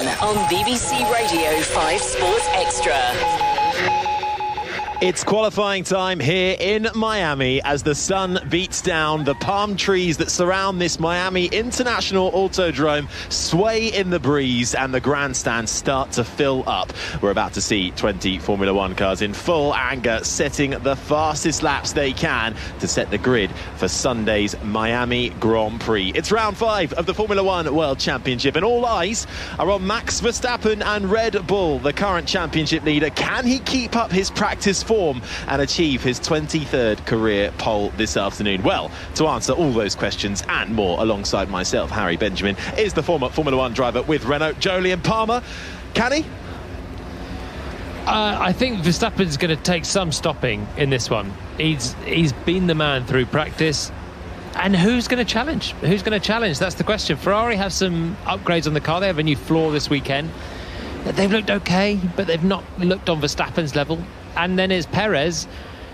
on BBC Radio 5 Sports Extra. It's qualifying time here in Miami as the sun beats down. The palm trees that surround this Miami International Autodrome sway in the breeze and the grandstands start to fill up. We're about to see 20 Formula One cars in full anger setting the fastest laps they can to set the grid for Sunday's Miami Grand Prix. It's round 5 of the Formula One World Championship and all eyes are on Max Verstappen and Red Bull, the current championship leader. Can he keep up his practice form and achieve his 23rd career pole this afternoon? Well, to answer all those questions and more alongside myself, Harry Benjamin, is the former Formula One driver with Renault, Jolyon Palmer. Can he? I think Verstappen's going to take some stopping in this one. He's been the man through practice. And who's going to challenge? Who's going to challenge? That's the question. Ferrari have some upgrades on the car. They have a new floor this weekend. They've looked okay, but they've not looked on Verstappen's level. And then it's Perez,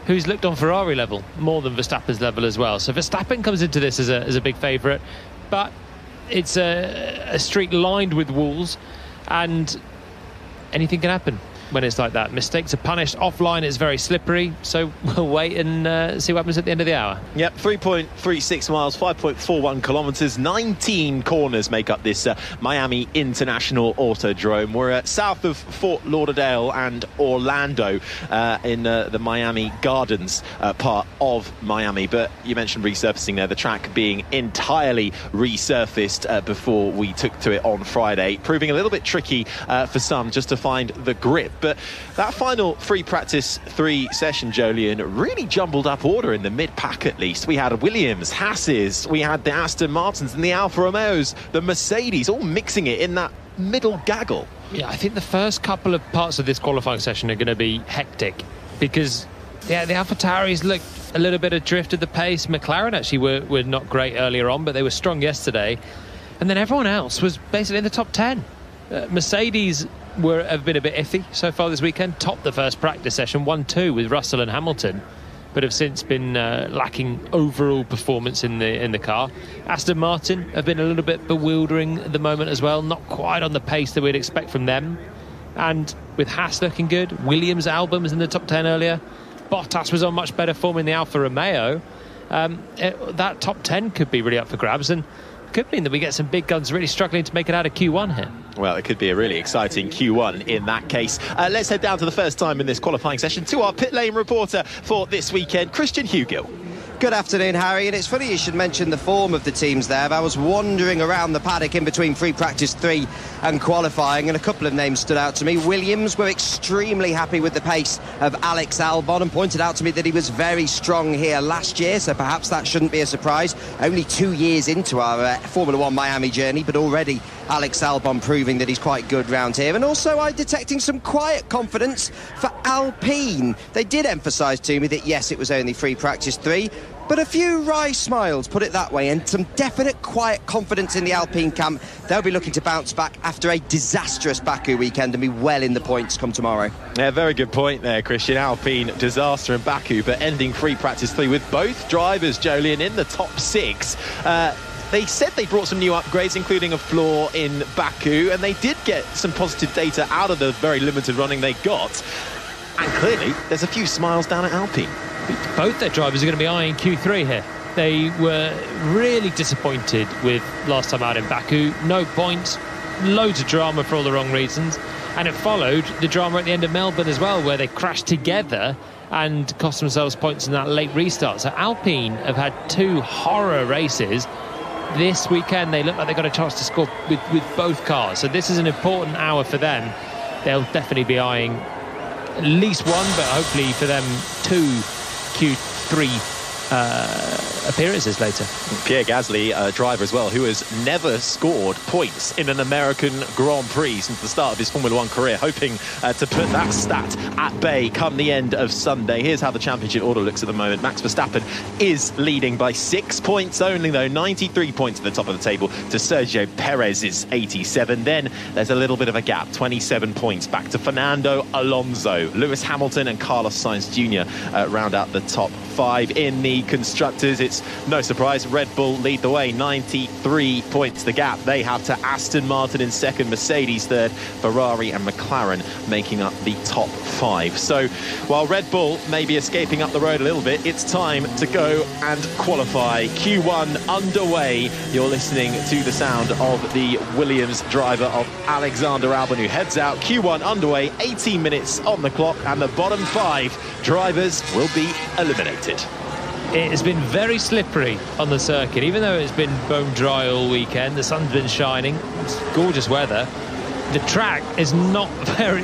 who's looked on Ferrari level, more than Verstappen's level as well. So Verstappen comes into this as a big favourite. But it's a street lined with walls, and anything can happen when it's like that. Mistakes are punished. Offline it's very slippery, so we'll wait and see what happens at the end of the hour. Yep, 3.36 miles, 5.41 kilometres, 19 corners make up this Miami International Autodrome. We're south of Fort Lauderdale and Orlando in the Miami Gardens part of Miami. But you mentioned resurfacing there, the track being entirely resurfaced before we took to it on Friday, proving a little bit tricky for some just to find the grip. But that final free practice 3 session, Jolyon, really jumbled up order in the mid-pack at least. We had Williams, Hasses, we had the Aston Martins and the Alfa Romeos, the Mercedes, all mixing it in that middle gaggle. Yeah, I think the first couple of parts of this qualifying session are going to be hectic because the AlphaTauris looked a little bit adrift at the pace. McLaren actually were not great earlier on, but they were strong yesterday. And then everyone else was basically in the top 10. Mercedes have been a bit iffy so far this weekend. Topped the first practice session, 1-2 with Russell and Hamilton, but have since been lacking overall performance in the car. Aston Martin have been a little bit bewildering at the moment as well, not quite on the pace that we'd expect from them. And with Haas looking good, Williams' Albon was in the top 10 earlier, Bottas was on much better form in the Alfa Romeo. That top 10 could be really up for grabs, and could mean that we get some big guns really struggling to make it out of Q1 here. Well, it could be a really exciting Q1 in that case. Let's head down to the first time in this qualifying session to our pit lane reporter for this weekend, Christian Hugill. Good afternoon, Harry, and it's funny you should mention the form of the teams there. I was wandering around the paddock in between free practice 3 and qualifying, and a couple of names stood out to me. Williams were extremely happy with the pace of Alex Albon and pointed out to me that he was very strong here last year, so perhaps that shouldn't be a surprise. Only 2 years into our Formula One Miami journey, but already Alex Albon proving that he's quite good round here. And also I'm detecting some quiet confidence for Alpine. They did emphasise to me that yes, it was only free practice 3, but a few wry smiles, put it that way, and some definite quiet confidence in the Alpine camp. They'll be looking to bounce back after a disastrous Baku weekend and be well in the points come tomorrow. Yeah, very good point there, Christian. Alpine disaster in Baku, but ending free practice 3 with both drivers, Jolyon, in the top 6. They said they brought some new upgrades, including a floor in Baku, and they did get some positive data out of the very limited running they got. And clearly, there's a few smiles down at Alpine. Both their drivers are going to be eyeing Q3 here. They were really disappointed with last time out in Baku. No points, loads of drama for all the wrong reasons. And it followed the drama at the end of Melbourne as well, where they crashed together and cost themselves points in that late restart. So Alpine have had 2 horror races. This weekend they look like they've got a chance to score with both cars, so this is an important hour for them. They'll definitely be eyeing at least 1, but hopefully for them 2 Q3 appearances later. Pierre Gasly, a driver as well, who has never scored points in an American Grand Prix since the start of his Formula One career, hoping to put that stat at bay come the end of Sunday. Here's how the championship order looks at the moment. Max Verstappen is leading by 6 points only, though, 93 points at the top of the table to Sergio Perez's 87. Then there's a little bit of a gap, 27 points back to Fernando Alonso. Lewis Hamilton and Carlos Sainz Jr. Round out the top 5 in the the constructors, it's no surprise Red Bull lead the way, 93 points the gap they have to Aston Martin in second, Mercedes third, Ferrari and McLaren making up the top 5. So while Red Bull may be escaping up the road a little bit, it's time to go and qualify. Q1 underway. You're listening to the sound of the Williams driver of Alexander Albon, who heads out. Q1 underway, 18 minutes on the clock, and the bottom 5 drivers will be eliminated. It has been very slippery on the circuit, even though it's been bone dry all weekend. The sun's been shining. It's gorgeous weather. The track is not very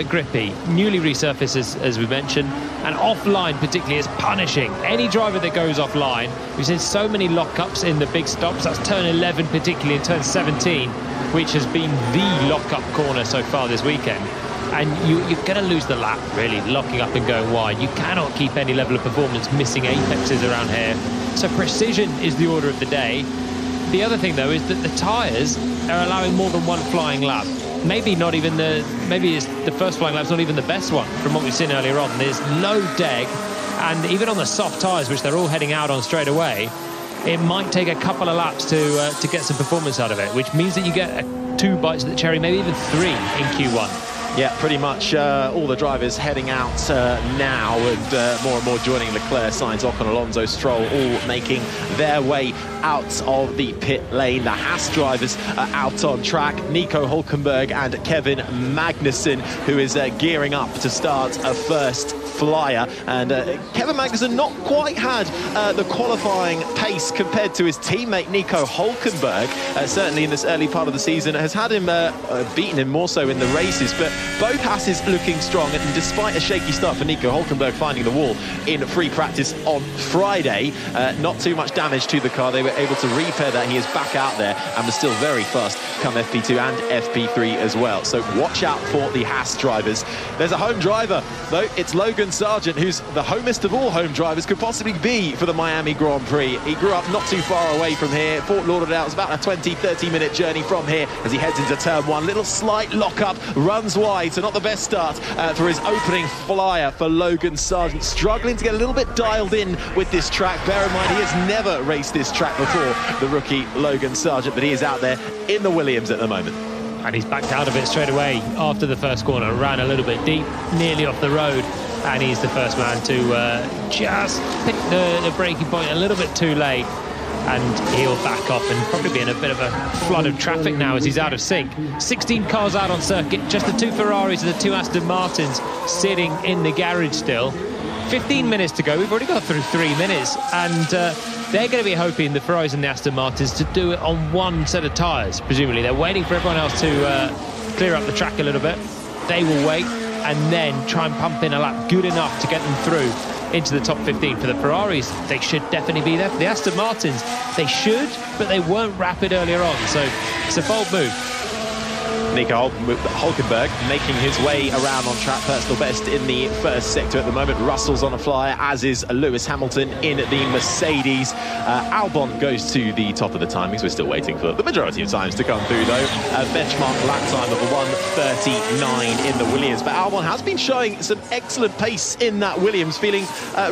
grippy. Newly resurfaced, as we mentioned, and offline particularly is punishing. Any driver that goes offline, we've seen so many lockups in the big stops. That's turn 11 particularly, and turn 17, which has been the lockup corner so far this weekend. And you're going to lose the lap, really, locking up and going wide. You cannot keep any level of performance missing apexes around here. So precision is the order of the day. The other thing, though, is that the tyres are allowing more than one flying lap. Maybe it's the first flying lap's not even the best one from what we've seen earlier on. There's low deg, and even on the soft tyres, which they're all heading out on straight away, it might take a couple of laps to get some performance out of it, which means that you get 2 bites of the cherry, maybe even 3 in Q1. Yeah, pretty much all the drivers heading out now, and more joining Leclerc, Sainz, Ocon, Alonso, Stroll, all making their way out of the pit lane. The Haas drivers are out on track. Nico Hülkenberg and Kevin Magnussen, who is gearing up to start a first flyer. And Kevin Magnussen not quite had the qualifying pace compared to his teammate Nico Hülkenberg. Certainly in this early part of the season, has had him beaten him more so in the races, but both Haas looking strong, and despite a shaky start for Nico Hülkenberg finding the wall in free practice on Friday, not too much damage to the car. They were able to repair that. He is back out there and was still very fast come FP2 and FP3 as well. So watch out for the Haas drivers. There's a home driver, though. It's Logan Sargent, who's the homest of all home drivers could possibly be for the Miami Grand Prix. He grew up not too far away from here. Fort Lauderdale is about a 20-30 minute journey from here as he heads into turn 1. Little slight lock-up, runs wide, so not the best start for his opening flyer for Logan Sargent. Struggling to get a little bit dialed in with this track. Bear in mind, he has never raced this track before, the rookie Logan Sargent, but he is out there in the Williams at the moment. And he's backed out of it straight away after the first corner, ran a little bit deep, nearly off the road, and he's the first man to just pick the braking point a little bit too late, and he'll back off and probably be in a bit of a flood of traffic now as he's out of sync. 16 cars out on circuit, just the 2 Ferraris and the 2 Aston Martins sitting in the garage still. 15 minutes to go. We've already got through 3 minutes, and they're going to be hoping, the Ferraris and the Aston Martins, to do it on one set of tyres. Presumably they're waiting for everyone else to clear up the track a little bit. They will wait and then try and pump in a lap good enough to get them through into the top 15. For the Ferraris, they should definitely be there. For the Aston Martins, they should, but they weren't rapid earlier on, so it's a bold move. Nico Hülkenberg making his way around on track, personal best in the first sector at the moment. Russell's on a flyer, as is Lewis Hamilton in the Mercedes. Albon goes to the top of the timings. We're still waiting for the majority of times to come through, though. A benchmark lap time of 1:39 in the Williams. But Albon has been showing some excellent pace in that Williams, feeling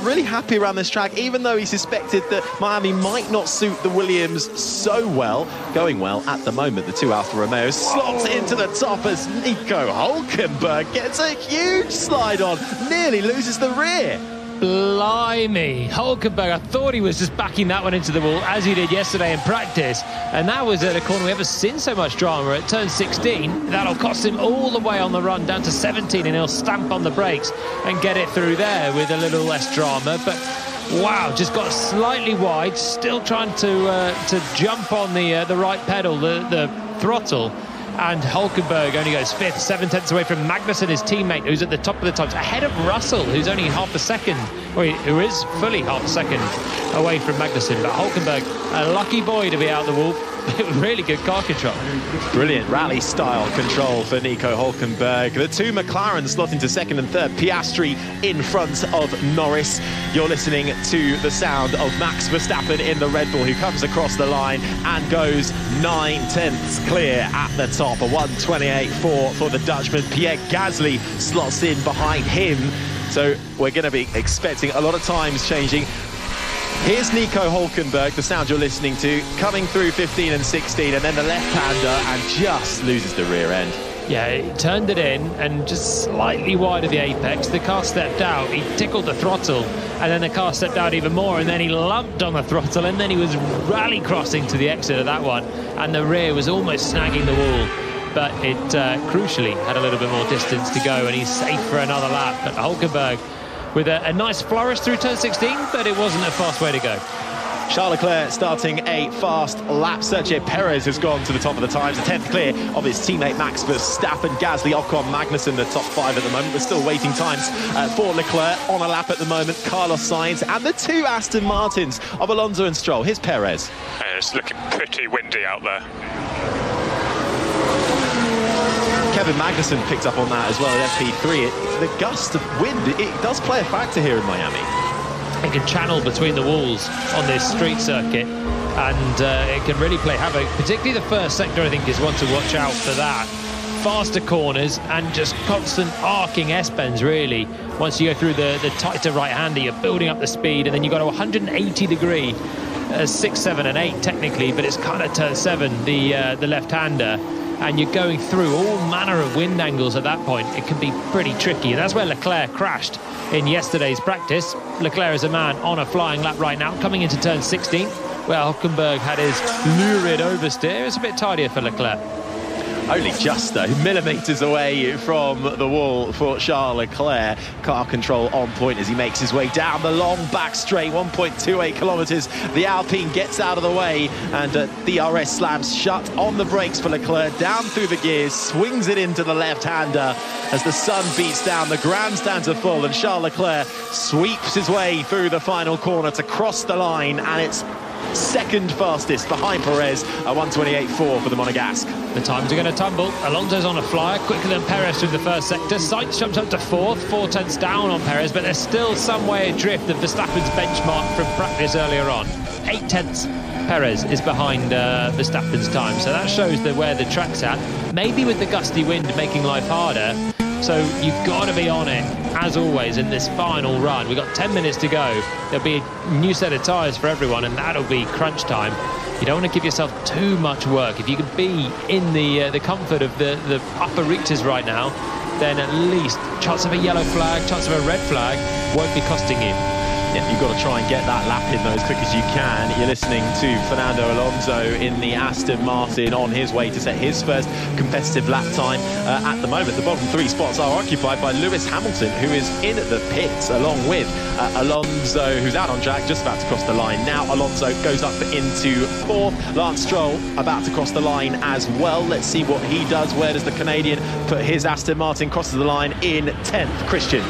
really happy around this track, even though he suspected that Miami might not suit the Williams so well. Going well at the moment. The 2 Alfa Romeos slots into the top as Nico Hülkenberg gets a huge slide on, nearly loses the rear. Blimey, Hülkenberg, I thought he was just backing that one into the wall, as he did yesterday in practice, and that was at a corner we haven't seen so much drama at turn 16. That'll cost him all the way on the run down to 17, and he'll stamp on the brakes and get it through there with a little less drama. But wow, just got slightly wide, still trying to jump on the right pedal, the throttle. And Hülkenberg only goes 5th, 7 tenths away from Magnussen, his teammate, who's at the top of the times, ahead of Russell, who's only half a second, or who is fully half a second away from Magnussen. But Hülkenberg, a lucky boy to be out the wall. Really good car control. Brilliant rally style control for Nico Hülkenberg. The 2 McLarens slot into 2nd and 3rd. Piastri in front of Norris. You're listening to the sound of Max Verstappen in the Red Bull, who comes across the line and goes 9 tenths clear at the top. A 1:28.4 for the Dutchman. Pierre Gasly slots in behind him. So we're going to be expecting a lot of times changing. Here's Nico Hulkenberg, the sound you're listening to, coming through 15 and 16, and then the left-hander, and just loses the rear end. Yeah, he turned it in and just slightly wide of the apex. The car stepped out, he tickled the throttle, and then the car stepped out even more, and then he lumped on the throttle, and then he was rally crossing to the exit of that one, and the rear was almost snagging the wall. But it crucially had a little bit more distance to go, and he's safe for another lap. But Hulkenberg with a nice flourish through turn 16, but it wasn't a fast way to go. Charles Leclerc starting a fast lap. Sergio Perez has gone to the top of the times, the 10th clear of his teammate Max Verstappen, Gasly, Ocon, Magnussen, the top 5 at the moment. We're still waiting times for Leclerc on a lap at the moment. Carlos Sainz and the 2 Aston Martins of Alonso and Stroll. Here's Perez. It's looking pretty windy out there. Kevin Magnussen picked up on that as well at FP3. The gust of wind, it does play a factor here in Miami. It can channel between the walls on this street circuit, and it can really play havoc. Particularly the first sector, I think, is one to watch out for that. Faster corners and just constant arcing S-bends, really. Once you go through the tighter right-hander, you're building up the speed, and then you got a 180-degree 6, 7 and 8 technically, but it's kind of turn 7, the left-hander. And you're going through all manner of wind angles at that point. It can be pretty tricky, and that's where Leclerc crashed in yesterday's practice. Leclerc is a man on a flying lap right now, coming into turn 16, where Hulkenberg had his lurid oversteer. It's a bit tidier for Leclerc. Only just, though, millimetres away from the wall for Charles Leclerc. Car control on point as he makes his way down the long back straight, 1.28 kilometres. The Alpine gets out of the way, and DRS slams shut on the brakes for Leclerc. Down through the gears, swings it into the left-hander as the sun beats down. The grandstands are full, and Charles Leclerc sweeps his way through the final corner to cross the line, and it's second fastest behind Perez at 1:28.4 for the Monegasque. The times are going to tumble. Alonso's on a flyer, quicker than Perez through the first sector. Sainz jumps up to 4th, 4 tenths down on Perez, but there's still some way adrift of Verstappen's benchmark from practice earlier on. 8 tenths Perez is behind Verstappen's time, so that shows where the track's at. Maybe with the gusty wind making life harder, so you've got to be on it, as always, in this final run. We've got 10 minutes to go. There'll be a new set of tyres for everyone, and that'll be crunch time. You don't want to give yourself too much work. If you can be in the comfort of the upper reaches right now, then at least chance of a yellow flag, chance of a red flag won't be costing you. Yeah, you've got to try and get that lap in though as quick as you can. You're listening to Fernando Alonso in the Aston Martin on his way to set his first competitive lap time. At the moment, the bottom 3 spots are occupied by Lewis Hamilton, who is in the pits, along with Alonso, who's out on track, just about to cross the line. Now Alonso goes up into 4th. Lance Stroll about to cross the line as well. Let's see what he does. Where does the Canadian put his Aston Martin? Crosses the line in 10th. Christian.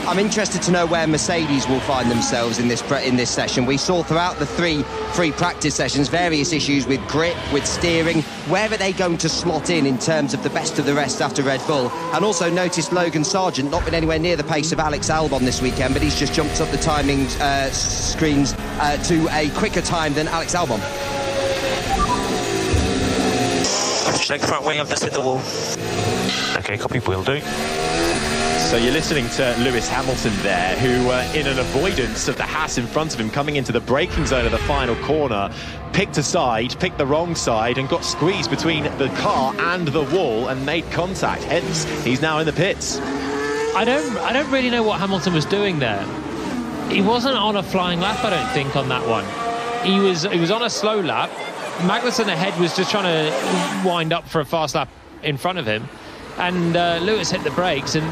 I'm interested to know where Mercedes will find themselves in this session. We saw throughout the 3 free practice sessions various issues with grip, with steering. Where are they going to slot in terms of the best of the rest after Red Bull? And also noticed Logan Sargent not been anywhere near the pace of Alex Albon this weekend, but he's just jumped up the timing screens to a quicker time than Alex Albon. Check front wing, I've just hit the wall. Okay, copy, will do. So you're listening to Lewis Hamilton there, who in an avoidance of the Haas in front of him coming into the braking zone of the final corner, picked the wrong side and got squeezed between the car and the wall and made contact. Hence, he's now in the pits. I don't really know what Hamilton was doing there. He wasn't on a flying lap, I don't think, on that one. He was on a slow lap. Magnussen ahead was just trying to wind up for a fast lap in front of him, and Lewis hit the brakes, and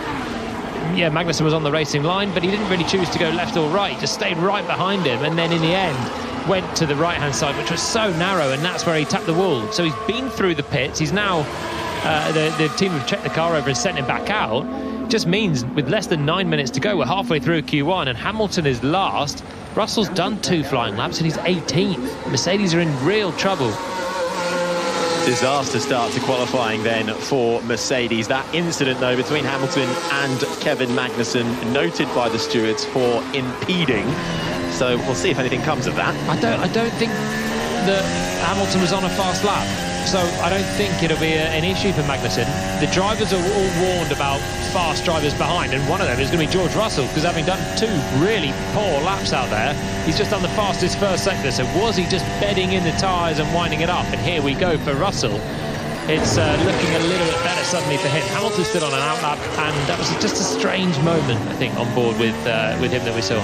yeah, Magnussen was on the racing line, but he didn't really choose to go left or right, just stayed right behind him, and then in the end went to the right-hand side, which was so narrow, and that's where he tapped the wall. So he's been through the pits. He's now, the team have checked the car over and sent him back out. Just means with less than 9 minutes to go, we're halfway through Q1, and Hamilton is last. Russell's done 2 flying laps, and he's 18th. Mercedes are in real trouble. Disaster start to qualifying then for Mercedes. That incident, though, between Hamilton and Kevin Magnussen, noted by the stewards for impeding. So we'll see if anything comes of that. I don't think that Hamilton was on a fast lap. so I don't think it'll be an issue for Magnussen. The drivers are all warned about fast drivers behind, and one of them is going to be George Russell, because having done 2 really poor laps out there, he's just done the fastest first sector. So was he just bedding in the tyres and winding it up? And here we go for Russell. It's looking a little bit better suddenly for him. Hamilton's still on an outlap, and that was just a strange moment, I think, on board with him that we saw.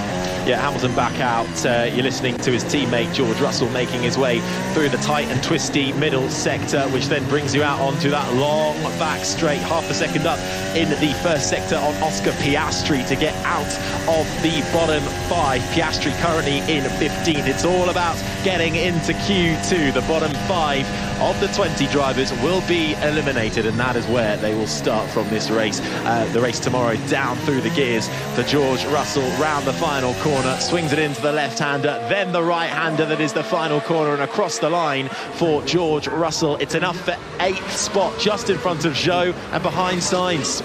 Yeah, Hamilton back out. You're listening to his teammate George Russell making his way through the tight and twisty middle sector, which then brings you out onto that long back straight, half a second up in the first sector on Oscar Piastri to get out of the bottom 5. Piastri currently in 15th. It's all about getting into Q2. The bottom 5 of the 20 drivers will be eliminated, and that is where they will start from this race. The race tomorrow down through the gears for George Russell round the final corner, swings it into the left-hander, then the right-hander. That is the final corner, and across the line for George Russell. It's enough for 8th spot, just in front of Zhou and behind Sainz.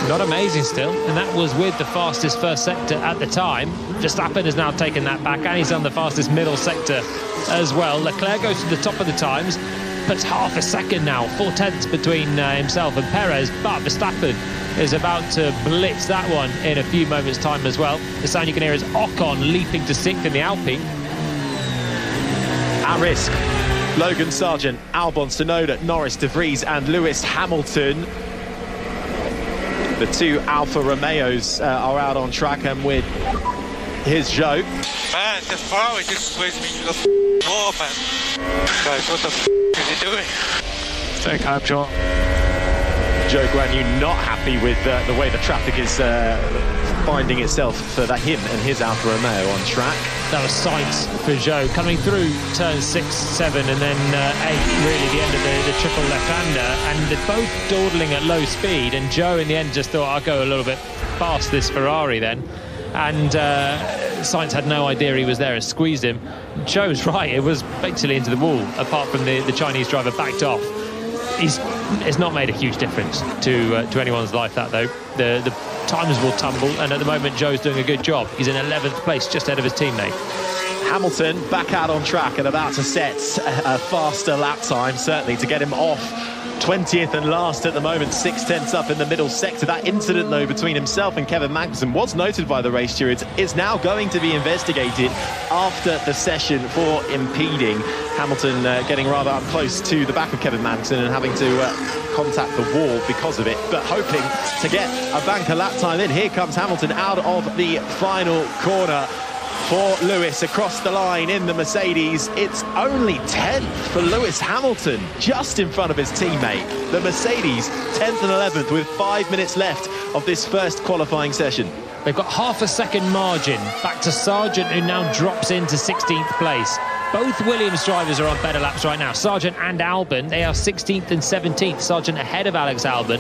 Not amazing still, and that was with the fastest first sector at the time. Verstappen has now taken that back, and he's on the fastest middle sector as well. Leclerc goes to the top of the times, puts half a second now, 4/10 between himself and Perez, but Verstappen is about to blitz that one in a few moments' time as well. The sound you can hear is Ocon leaping to 6th in the Alpine. At risk, Logan Sargent, Albon, Tsunoda, Norris, De Vries and Lewis Hamilton. The 2 Alfa Romeos are out on track, and with his Zhou. Man, the Ferrari just squeezed me to the wall, man. Guys, what the is he doing? Take home, John. Zhou Guanyu not happy with the way the traffic is finding itself for him and his Alfa Romeo on track. That was Sainz for Zhou, coming through turns 6, 7 and then 8, really the end of the triple left-hander, and they're both dawdling at low speed, and Zhou in the end just thought, I'll go a little bit past this Ferrari then, and Sainz had no idea he was there and squeezed him. Zhou's right, it was basically into the wall, apart from the Chinese driver backed off. It's not made a huge difference to anyone's life, that though. The times will tumble, and at the moment Zhou's doing a good job. He's in 11th place, just ahead of his teammate. Hamilton back out on track and about to set a faster lap time, certainly to get him off 20th and last at the moment, 6/10 up in the middle sector. That incident, though, between himself and Kevin Magnussen was noted by the race stewards, is now going to be investigated after the session for impeding. Hamilton getting rather up close to the back of Kevin Magnussen and having to contact the wall because of it, but hoping to get a banker lap time in. Here comes Hamilton out of the final corner for Lewis across the line in the Mercedes. It's only 10th for Lewis Hamilton, just in front of his teammate. The Mercedes 10th and 11th with 5 minutes left of this first qualifying session. They've got half a second margin back to Sargent, who now drops into 16th place. Both Williams drivers are on better laps right now. Sargent and Albon, they are 16th and 17th. Sargent ahead of Alex Albon.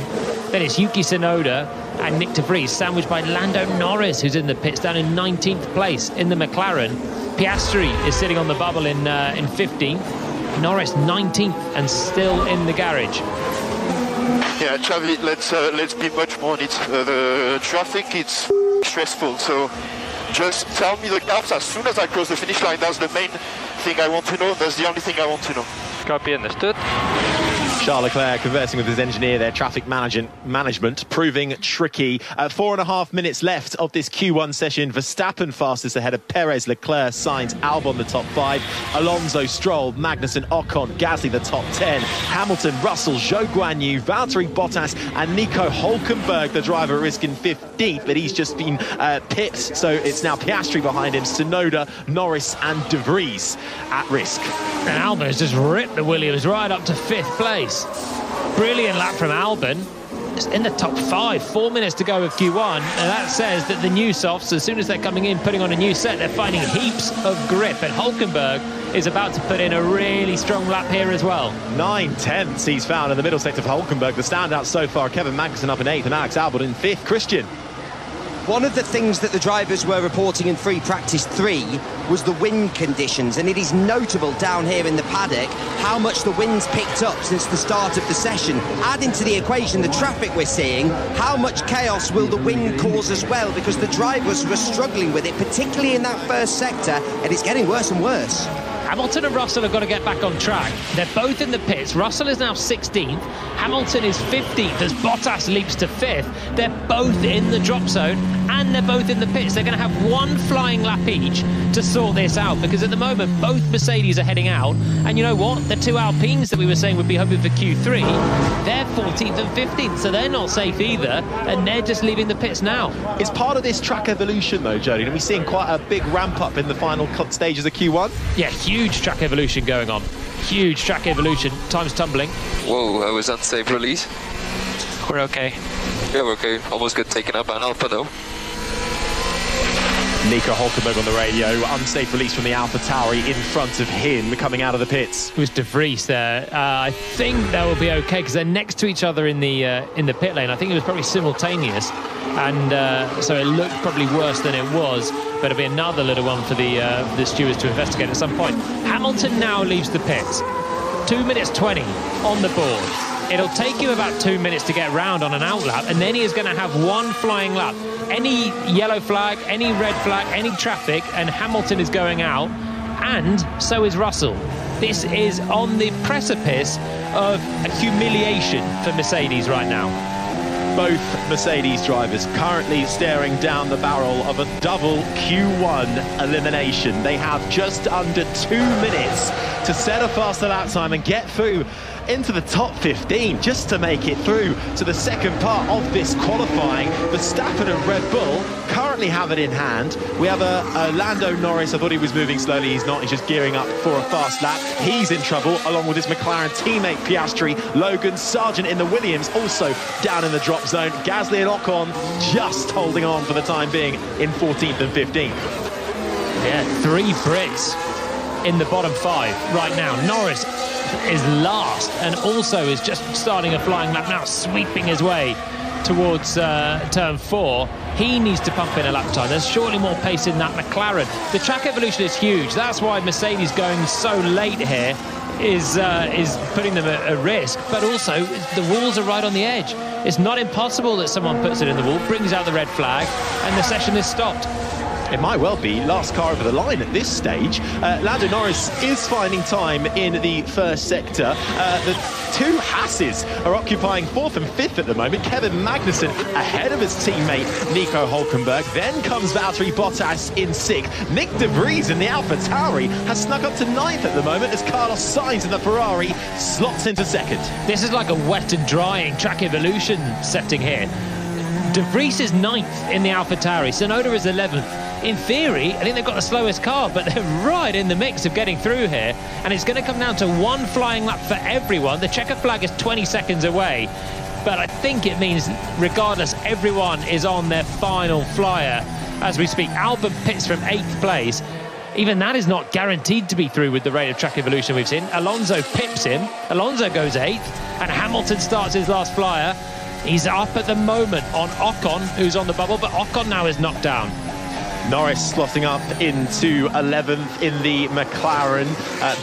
Then it's Yuki Tsunoda and Nick De Vries, sandwiched by Lando Norris, who's in the pits, down in 19th place in the McLaren. Piastri is sitting on the bubble in 15th. Norris 19th and still in the garage. Yeah, Xavi, let's be much more on it. The traffic, it's stressful, so just tell me the gaps as soon as I cross the finish line. That's the main thing I want to know. That's the only thing I want to know. Copy, understood. Charles Leclerc conversing with his engineer there, traffic management proving tricky. 4.5 minutes left of this Q1 session. Verstappen fastest ahead of Perez, Leclerc, Sainz, Albon the top 5. Alonso, Stroll, Magnussen, Ocon, Gasly the top 10. Hamilton, Russell, Zhou Guanyu, Valtteri Bottas and Nico Hülkenberg, the driver, at risk in 15th, but he's just been pipped, so it's now Piastri behind him, Tsunoda, Norris and De Vries at risk. And Albon has just ripped the Williams right up to 5th place. Brilliant lap from Albon. It's in the top 5, 4 minutes to go with Q1, and that says that the new softs, as soon as they're coming in, putting on a new set, they're finding heaps of grip, and Hülkenberg is about to put in a really strong lap here as well. 9/10 he's found in the middle sector for Hülkenberg. The standout so far, Kevin Magnussen up in 8th and Alex Albon in 5th. Christian. One of the things that the drivers were reporting in free practice 3 was the wind conditions, and it is notable down here in the paddock how much the wind's picked up since the start of the session. Adding to the equation the traffic we're seeing, how much chaos will the wind cause as well, because the drivers were struggling with it, particularly in that first sector, and it's getting worse and worse. Hamilton and Russell have got to get back on track. They're both in the pits. Russell is now 16th. Hamilton is 15th as Bottas leaps to 5th. They're both in the drop zone and they're both in the pits. They're going to have one flying lap each to sort this out, because at the moment both Mercedes are heading out, and you know what, the two Alpines that we were saying would be hoping for Q3, they're 14th and 15th, so they're not safe either, and they're just leaving the pits now. It's part of this track evolution though, Jody, and we're seeing quite a big ramp up in the final stages of Q1. Yeah, huge track evolution going on. Huge track evolution. Time's tumbling. Whoa, that was unsafe release. We're okay. Yeah, we're okay. Almost got taken up by an Alpha though. Nico Hulkenberg on the radio, unsafe release from the AlphaTauri in front of him coming out of the pits. It was De Vries there. I think that will be okay because they're next to each other in the pit lane. I think it was probably simultaneous, and so it looked probably worse than it was. But it'll be another little one for the stewards to investigate at some point. Hamilton now leaves the pits. 2 minutes 20 on the board. It'll take him about 2 minutes to get round on an out lap, and then he is going to have one flying lap. Any yellow flag, any red flag, any traffic, and Hamilton is going out, and so is Russell. This is on the precipice of a humiliation for Mercedes right now. Both Mercedes drivers currently staring down the barrel of a double Q1 elimination. They have just under 2 minutes to set a faster lap time and get through into the top 15 just to make it through to the second part of this qualifying. Verstappen and Red Bull currently have it in hand. We have a Lando Norris. I thought he was moving slowly. He's not. He's just gearing up for a fast lap. He's in trouble along with his McLaren teammate Piastri. Logan Sargent in the Williams also down in the drop zone. Gasly and Ocon just holding on for the time being in 14th and 15th. Yeah, 3 Brits in the bottom 5 right now. Norris is last and also is just starting a flying lap now, sweeping his way towards turn 4. He needs to pump in a lap time. There's surely more pace in that McLaren. The track evolution is huge. That's why Mercedes going so late here is putting them at risk, but also the walls are right on the edge. It's not impossible that someone puts it in the wall, brings out the red flag, and the session is stopped. It might well be last car over the line at this stage. Lando Norris is finding time in the first sector. The two Hasses are occupying 4th and 5th at the moment. Kevin Magnussen ahead of his teammate Nico Hulkenberg. Then comes Valtteri Bottas in 6th. Nick De Vries in the AlphaTauri has snuck up to 9th at the moment as Carlos Sainz in the Ferrari slots into 2nd. This is like a wet and drying track evolution setting here. De Vries is 9th in the AlphaTauri. Tsunoda is 11th. In theory, I think they've got the slowest car, but they're right in the mix of getting through here. And it's going to come down to one flying lap for everyone. The checkered flag is 20 seconds away. But I think it means, regardless, everyone is on their final flyer as we speak. Albon pits from 8th place. Even that is not guaranteed to be through with the rate of track evolution we've seen. Alonso pips him. Alonso goes 8th. And Hamilton starts his last flyer. He's up at the moment on Ocon, who's on the bubble, but Ocon now is knocked down. Norris slotting up into 11th in the McLaren.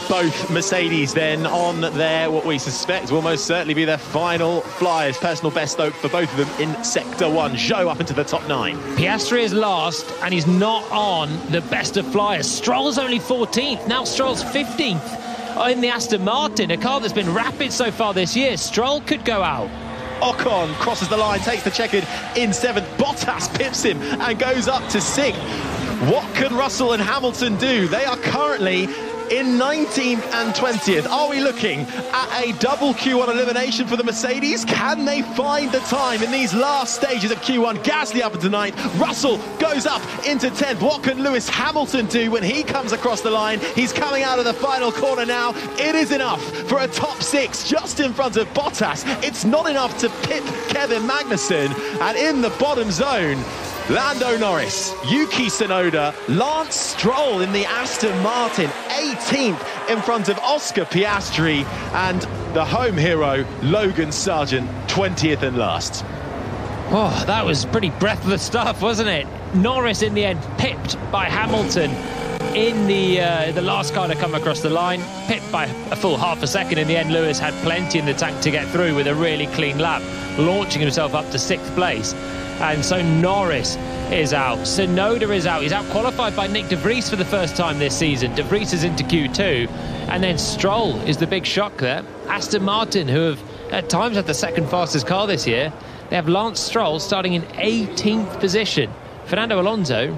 Both Mercedes then on their, what we suspect will most certainly be their final flyers. Personal best for both of them in Sector 1. Zhou up into the top 9. Piastri is last, and he's not on the best of flyers. Stroll's only 14th. Now Stroll's 15th in the Aston Martin, a car that's been rapid so far this year. Stroll could go out. Ocon crosses the line, takes the checkered in 7th. Bottas pips him and goes up to 6th. What can Russell and Hamilton do? They are currently in 19th and 20th. Are we looking at a double Q1 elimination for the Mercedes? Can they find the time in these last stages of Q1? Gasly up into 9th. Russell goes up into 10th. What can Lewis Hamilton do when he comes across the line? He's coming out of the final corner now. It is enough for a top 6 just in front of Bottas. It's not enough to pip Kevin Magnussen. And in the bottom zone, Lando Norris, Yuki Tsunoda, Lance Stroll in the Aston Martin, 18th in front of Oscar Piastri, and the home hero, Logan Sargent, 20th and last. Oh, that was pretty breathless stuff, wasn't it? Norris in the end pipped by Hamilton in the last car to come across the line, pipped by a full half a second. In the end, Lewis had plenty in the tank to get through with a really clean lap, launching himself up to 6th place. And so Norris is out. Tsunoda is out. He's out qualified by Nick De Vries for the first time this season. De Vries is into Q2. And then Stroll is the big shock there. Aston Martin, who have at times had the second fastest car this year, they have Lance Stroll starting in 18th position. Fernando Alonso,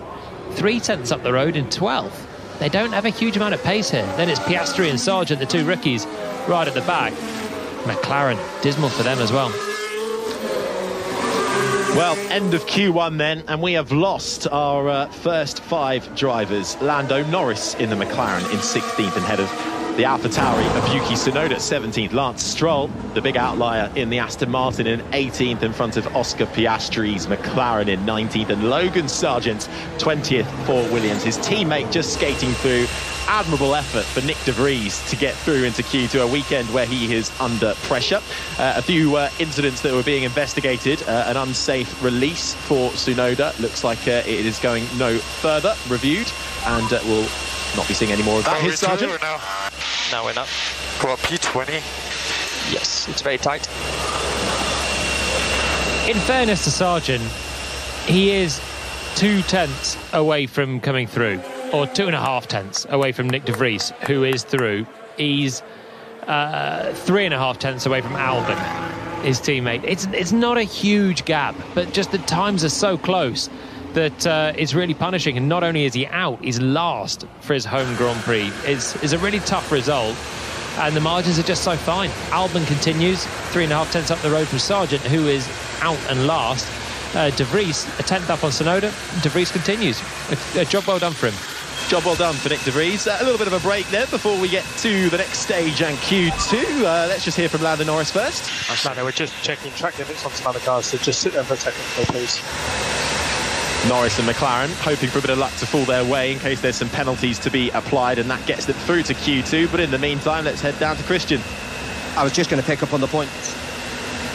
3/10 up the road in 12th. They don't have a huge amount of pace here. Then it's Piastri and Sargent, the two rookies, right at the back. McLaren, dismal for them as well. Well, end of Q1 then, and we have lost our first 5 drivers. Lando Norris in the McLaren in 16th and ahead of the AlphaTauri of Yuki Tsunoda at 17th. Lance Stroll, the big outlier in the Aston Martin, in 18th in front of Oscar Piastri's McLaren in 19th, and Logan Sargent 20th for Williams. His teammate just skating through. Admirable effort for Nick De Vries to get through into Q2, a weekend where he is under pressure. A few incidents that were being investigated, an unsafe release for Tsunoda. Looks like it is going no further, reviewed, and we'll not be seeing any more of that. Here's Sargent. No, we're not. Go on, P20. Yes, it's very tight. In fairness to Sargent, he is 2/10 away from coming through, or 2.5 away from Nick De Vries, who is through. He's 3.5 away from Albon, his teammate. It's not a huge gap, but just the times are so close that it's really punishing. And not only is he out, he's last for his home Grand Prix. It's a really tough result, and the margins are just so fine. Albon continues 3.5 up the road from Sargent, who is out and last. De Vries, a 10th up on Tsunoda. De Vries continues. A job well done for him. Job well done for Nick De Vries. A little bit of a break there before we get to the next stage and Q2. Let's just hear from Lando Norris first. Lando, we're just checking track limits on some other cars, so just sit there for a second, please. Norris and McLaren hoping for a bit of luck to fall their way in case there's some penalties to be applied, and that gets them through to Q2. But in the meantime, let's head down to Christian. I was just going to pick up on the point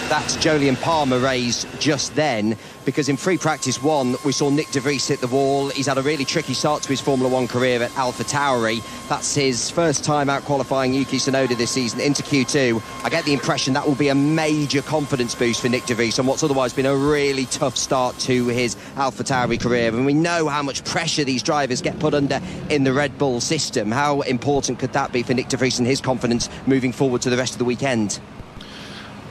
that Jolyon Palmer raised just then, because in free practice 1 we saw Nick De Vries hit the wall. He's had a really tricky start to his Formula 1 career at AlphaTauri. That's his first time out qualifying Yuki Tsunoda this season into Q2. I get the impression that will be a major confidence boost for Nick De Vries on what's otherwise been a really tough start to his AlphaTauri career. And we know how much pressure these drivers get put under in the Red Bull system. How important could that be for Nick De Vries and his confidence moving forward to the rest of the weekend?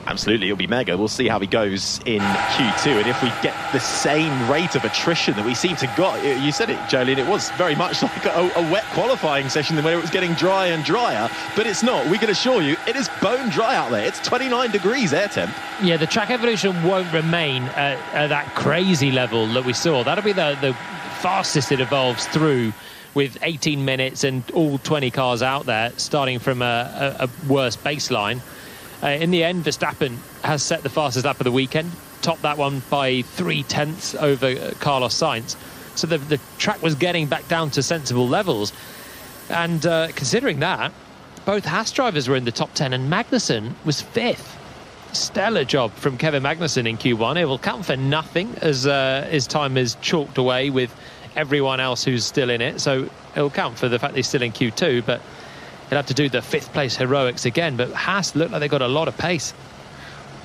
Absolutely, it'll be mega. We'll see how he goes in Q2, and if we get the same rate of attrition that we seem to got. You said it, Jolene, it was very much like a wet qualifying session where it was getting drier and drier, but it's not. We can assure you it is bone dry out there. It's 29 degrees air temp. Yeah, the track evolution won't remain at that crazy level that we saw. That'll be the fastest it evolves through, with 18 minutes and all 20 cars out there, starting from a worse baseline. In the end, Verstappen has set the fastest lap of the weekend, topped that one by 3/10 over Carlos Sainz. So the track was getting back down to sensible levels. And considering that, both Haas drivers were in the top 10, and Magnussen was 5th. Stellar job from Kevin Magnussen in Q1. It will count for nothing as his time is chalked away with everyone else who's still in it. So it will count for the fact that he's still in Q2, but he'll have to do the 5th place heroics again. But Haas look like they've got a lot of pace.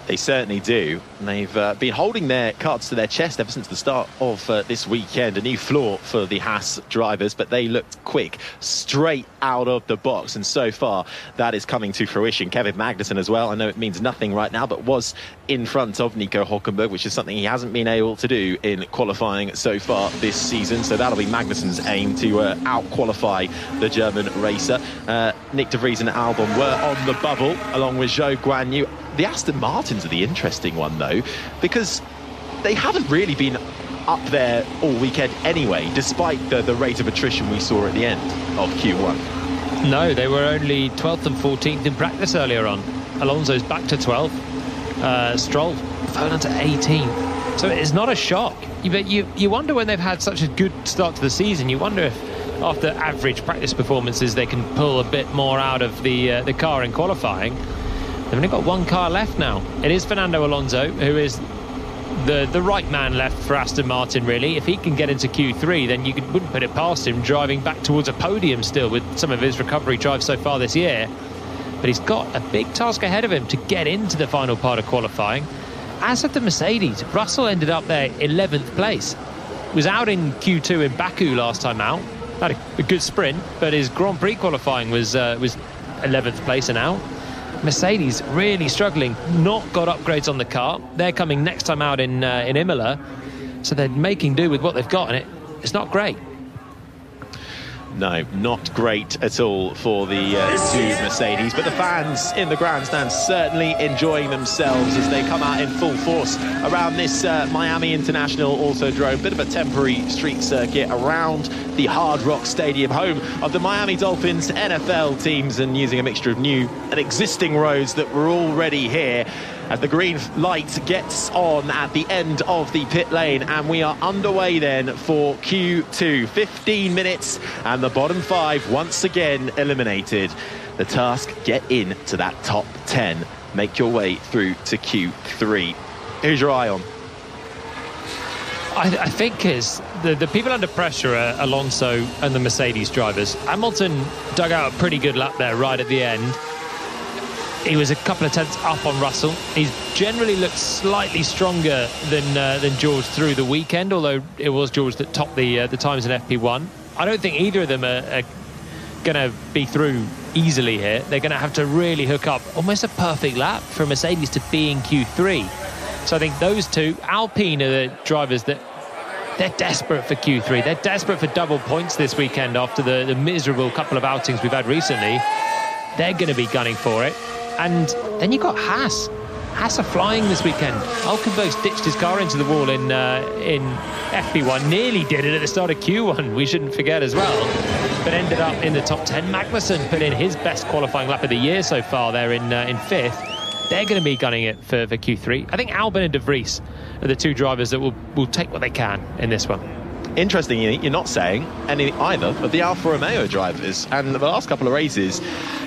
They certainly do. And they've been holding their cards to their chest ever since the start of this weekend. A new floor for the Haas drivers, but they looked quick, straight out of the box. And so far, that is coming to fruition. Kevin Magnussen as well. I know it means nothing right now, but was in front of Nico Hülkenberg, which is something he hasn't been able to do in qualifying so far this season. So that'll be Magnussen's aim, to out-qualify the German racer. Nick De Vries and Albon were on the bubble, along with Zhou Guanyu. The Aston Martins are the interesting one, though, because they haven't really been up there all weekend anyway, despite the rate of attrition we saw at the end of Q1. No, they were only 12th and 14th in practice earlier on. Alonso's back to 12th. Stroll fallen to 18th. So it's not a shock. But you wonder, when they've had such a good start to the season, you wonder if after average practice performances they can pull a bit more out of the car in qualifying. They've only got one car left now. It is Fernando Alonso, who is the right man left for Aston Martin, really. If he can get into Q3, then you wouldn't put it past him driving back towards a podium still with some of his recovery drives so far this year. But he's got a big task ahead of him to get into the final part of qualifying. as of the Mercedes, Russell ended up there 11th place. Was out in Q2 in Baku last time out. Had a good sprint, but his Grand Prix qualifying was 11th place and out. Mercedes really struggling, not got upgrades on the car. They're coming next time out in Imola, so they're making do with what they've got, and it's not great. No, not great at all for the two Mercedes, but the fans in the grandstand certainly enjoying themselves as they come out in full force around this Miami International Autodrome. Bit of a temporary street circuit around the Hard Rock Stadium, home of the Miami Dolphins NFL teams, and using a mixture of new and existing roads that were already here. As the green light gets on at the end of the pit lane, and we are underway then for Q2. 15 minutes and the bottom 5 once again eliminated. The task, get in to that top 10. Make your way through to Q3. Who's your eye on? I think is the people under pressure are Alonso and the Mercedes drivers. Hamilton dug out a pretty good lap there right at the end. He was a couple of tenths up on Russell. He's generally looked slightly stronger than George through the weekend, although it was George that topped the times in FP1. I don't think either of them are going to be through easily here. They're going to have to really hook up almost a perfect lap for Mercedes to be in Q3. So I think those two, Alpine are the drivers that they're desperate for Q3. They're desperate for double points this weekend after the miserable couple of outings we've had recently. They're going to be gunning for it. And then you've got Haas. Haas are flying this weekend. Hulkenberg's ditched his car into the wall in FP1. Nearly did it at the start of Q1, we shouldn't forget as well. But ended up in the top 10. Magnussen put in his best qualifying lap of the year so far there in 5th. They're going to be gunning it for Q3. I think Albon and De Vries are the two drivers that will take what they can in this one. Interestingly, you're not saying any either of the Alfa Romeo drivers. And the last couple of races,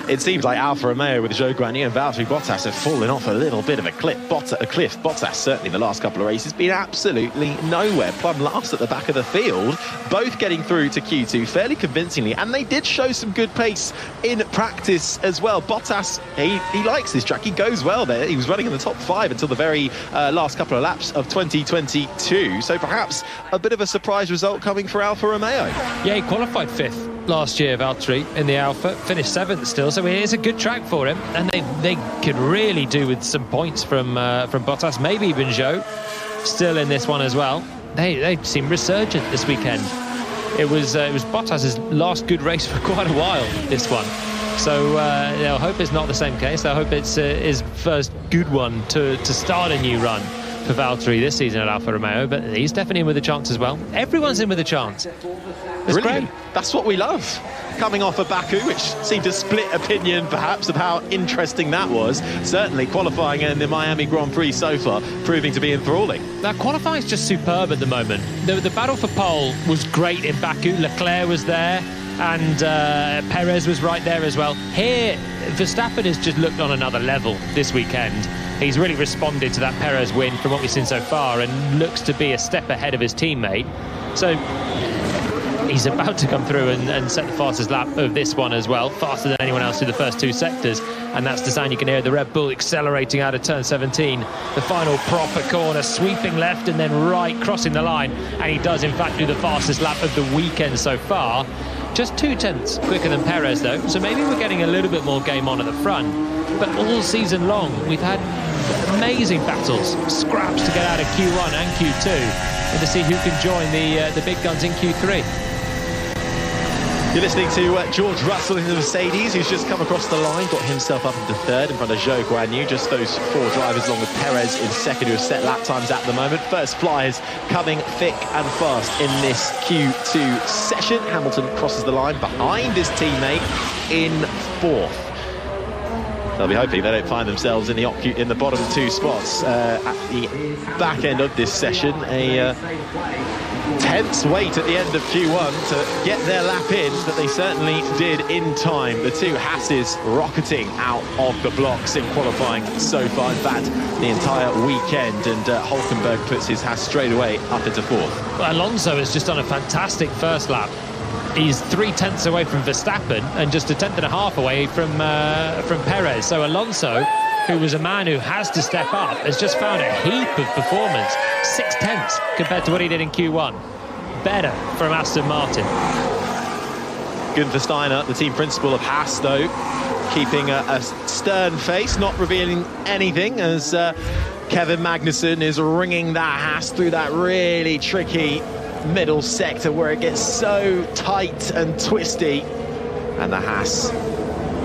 it seems like Alfa Romeo with Zhou Guanyu and Valtteri Bottas have fallen off a little bit of a cliff. Bottas, certainly the last couple of races, been absolutely nowhere. Plumb last at the back of the field, both getting through to Q2 fairly convincingly. And they did show some good pace in practice as well. Bottas, he likes this track. He goes well there. He was running in the top 5 until the very last couple of laps of 2022. So perhaps a bit of a surprise result coming for Alfa Romeo. Yeah, he qualified 5th last year, Valtteri, in the Alfa, finished 7th still, so it is a good track for him, and they could really do with some points from Bottas, maybe even Zhou still in this one as well. They seem resurgent this weekend. It was Bottas's last good race for quite a while, this one. So I hope it's not the same case. I hope it's his first good one to start a new run for Valtteri this season at Alfa Romeo, but he's definitely in with a chance as well. Everyone's in with a chance. It's great. That's what we love. Coming off of Baku, which seemed to split opinion perhaps of how interesting that was. Certainly qualifying in the Miami Grand Prix so far proving to be enthralling. That qualifying is just superb at the moment. The battle for pole was great in Baku. Leclerc was there and Perez was right there as well. Here, Verstappen has just looked on another level this weekend. He's really responded to that Perez win from what we've seen so far and looks to be a step ahead of his teammate. So he's about to come through and set the fastest lap of this one as well, faster than anyone else through the first 2 sectors. And that's the sound you can hear, the Red Bull accelerating out of turn 17. The final proper corner, sweeping left and then right, crossing the line. And he does, in fact, do the fastest lap of the weekend so far. Just 2 tenths quicker than Perez, though. So maybe we're getting a little bit more game on at the front. But all season long, we've had amazing battles, scraps to get out of Q1 and Q2, and to see who can join the big guns in Q3. You're listening to George Russell in the Mercedes, who's just come across the line, got himself up into 3rd in front of Zhou Guanyu. Just those 4 drivers along with Perez in 2nd, who have set lap times at the moment. First flyers coming thick and fast in this Q2 session. Hamilton crosses the line behind his teammate in 4th. They'll be hoping they don't find themselves in the bottom 2 spots at the back end of this session. A tense wait at the end of Q1 to get their lap in, but they certainly did in time. The 2 Hasses rocketing out of the blocks in qualifying so far. In fact, the entire weekend, and Hulkenberg puts his Hass straight away up into 4th. Well, Alonso has just done a fantastic first lap. He's 3 tenths away from Verstappen and just a tenth and a half away from Perez. So Alonso who was a man who has to step up, has just found a heap of performance. 6/10 compared to what he did in Q1. Better from Aston Martin. Gunther Steiner, the team principal of Haas, though, keeping a stern face, not revealing anything, as Kevin Magnussen is ringing that Haas through that really tricky middle sector where it gets so tight and twisty, and the Haas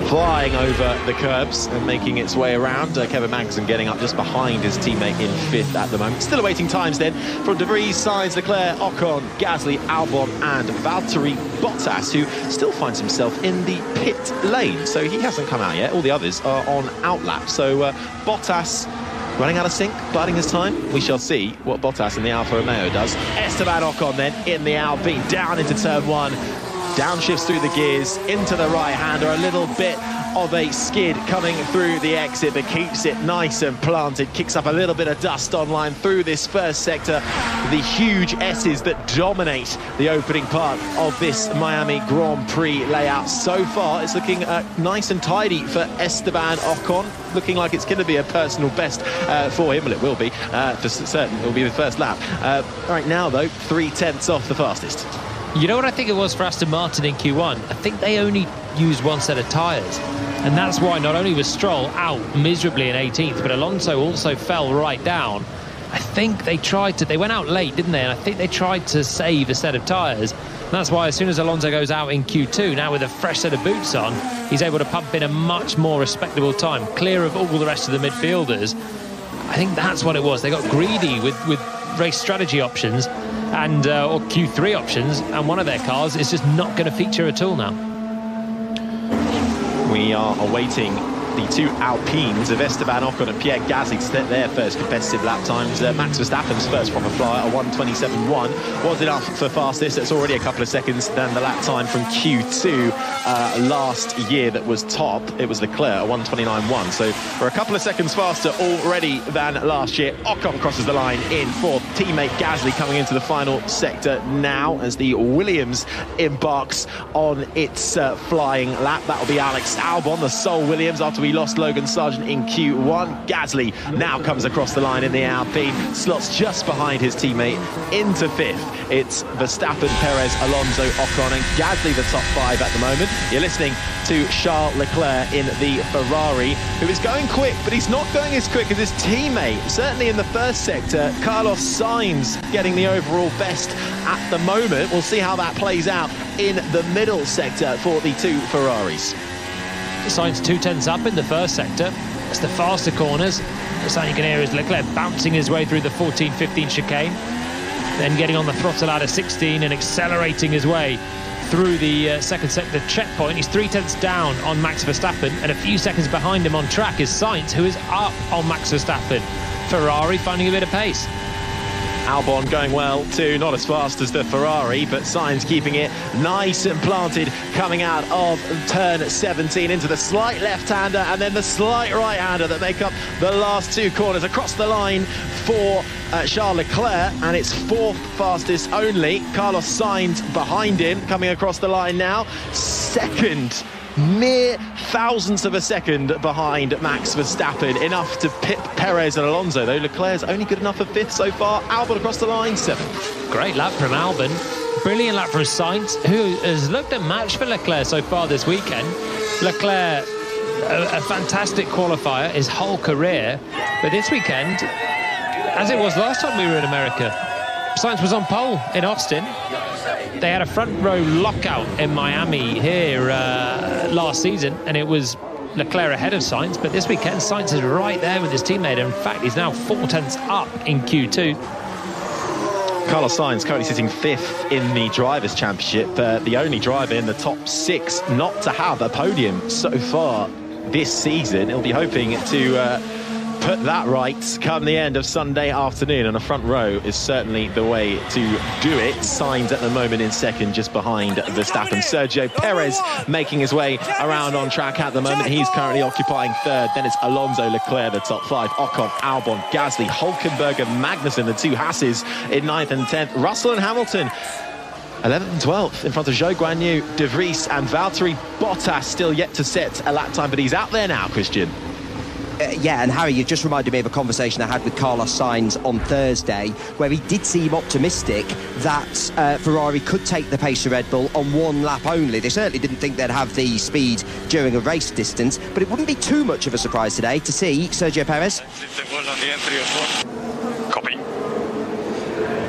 flying over the curbs and making its way around. Kevin Magnussen getting up just behind his teammate in 5th at the moment. Still awaiting times then from De Vries, Sainz, Leclerc, Ocon, Gasly, Albon and Valtteri Bottas, who still finds himself in the pit lane. So he hasn't come out yet. All the others are on outlap. So Bottas running out of sync, biding his time. We shall see what Bottas in the Alfa Romeo does. Esteban Ocon then in the Alpine, down into turn 1. Downshifts through the gears into the right-hander, a little bit of a skid coming through the exit, but keeps it nice and planted, kicks up a little bit of dust online through this first sector. The huge S's that dominate the opening part of this Miami Grand Prix layout. So far, it's looking nice and tidy for Esteban Ocon, looking like it's going to be a personal best for him. Well, it will be, for certain. It will be the first lap. Right now, though, 3/10 off the fastest. You know what I think it was for Aston Martin in Q1? I think they only used one set of tyres. And that's why not only was Stroll out miserably in 18th, but Alonso also fell right down. I think they went out late, didn't they? And I think they tried to save a set of tyres. And that's why as soon as Alonso goes out in Q2, now with a fresh set of boots on, he's able to pump in a much more respectable time, clear of all the rest of the midfielders. I think that's what it was. They got greedy with race strategy options and or Q3 options, and one of their cars is just not going to feature at all now. We are awaiting the two Alpines of Esteban Ocon and Pierre Gasly to set their first competitive lap times. Max Verstappen's first proper flyer, a 1:27.1, was enough for fastest. It's already a couple of seconds than the lap time from Q2 last year that was top. It was Leclerc, a 1:29.1. So we're a couple of seconds faster already than last year. Ocon crosses the line in 4th. Teammate Gasly coming into the final sector now as the Williams embarks on its flying lap. That'll be Alex Albon, the sole Williams, after we lost Logan Sargent in Q1. Gasly now comes across the line in the Alpine, slots just behind his teammate into 5th. It's Verstappen, Perez, Alonso, Ocon and Gasly the top 5 at the moment. You're listening to Charles Leclerc in the Ferrari, who is going quick, but he's not going as quick as his teammate. Certainly in the first sector, Carlos Sainz getting the overall best at the moment. We'll see how that plays out in the middle sector for the two Ferraris. Sainz 2/10 up in the first sector. It's the faster corners. The sound you can hear is Leclerc bouncing his way through the 14-15 chicane, then getting on the throttle out of 16 and accelerating his way through the second sector checkpoint. He's 3/10 down on Max Verstappen, and a few seconds behind him on track is Sainz, who is up on Max Verstappen. Ferrari finding a bit of pace. Albon going well too, not as fast as the Ferrari, but Sainz keeping it nice and planted, coming out of turn 17 into the slight left-hander and then the slight right-hander that make up the last two corners. Across the line for Charles Leclerc, and it's 4th fastest only. Carlos Sainz behind him, coming across the line now. 2nd, mere thousandths of a second behind Max Verstappen, enough to pip Perez and Alonso, though Leclerc's only good enough for 5th so far. Albon across the line, 7th. Great lap from Albon. Brilliant lap from Sainz, who has looked a match for Leclerc so far this weekend. Leclerc, a fantastic qualifier his whole career, but this weekend, as it was last time we were in America, Sainz was on pole in Austin. They had a front row lockout in Miami here last season, and it was Leclerc ahead of Sainz, but this weekend Sainz is right there with his teammate. In fact, he's now 4/10 up in Q2. Carlos Sainz currently sitting 5th in the Drivers' Championship, the only driver in the top 6 not to have a podium so far this season. He'll be hoping to put that right come the end of Sunday afternoon, and a front row is certainly the way to do it. Sainz at the moment in 2nd, just behind Verstappen. Sergio Perez making his way around on track at the moment. He's currently occupying 3rd. Then it's Alonso, Leclerc, the top 5. Ocon, Albon, Gasly, Hülkenberg and Magnussen, the two Hasses in 9th and 10th. Russell and Hamilton 11th and 12th in front of Zhou Guanyu, De Vries and Valtteri Bottas still yet to set a lap time, but he's out there now, Christian. Yeah, and Harry, you've just reminded me of a conversation I had with Carlos Sainz on Thursday, where he did seem optimistic that Ferrari could take the pace of Red Bull on one lap only. They certainly didn't think they'd have the speed during a race distance, but it wouldn't be too much of a surprise today to see Sergio Perez. Copy.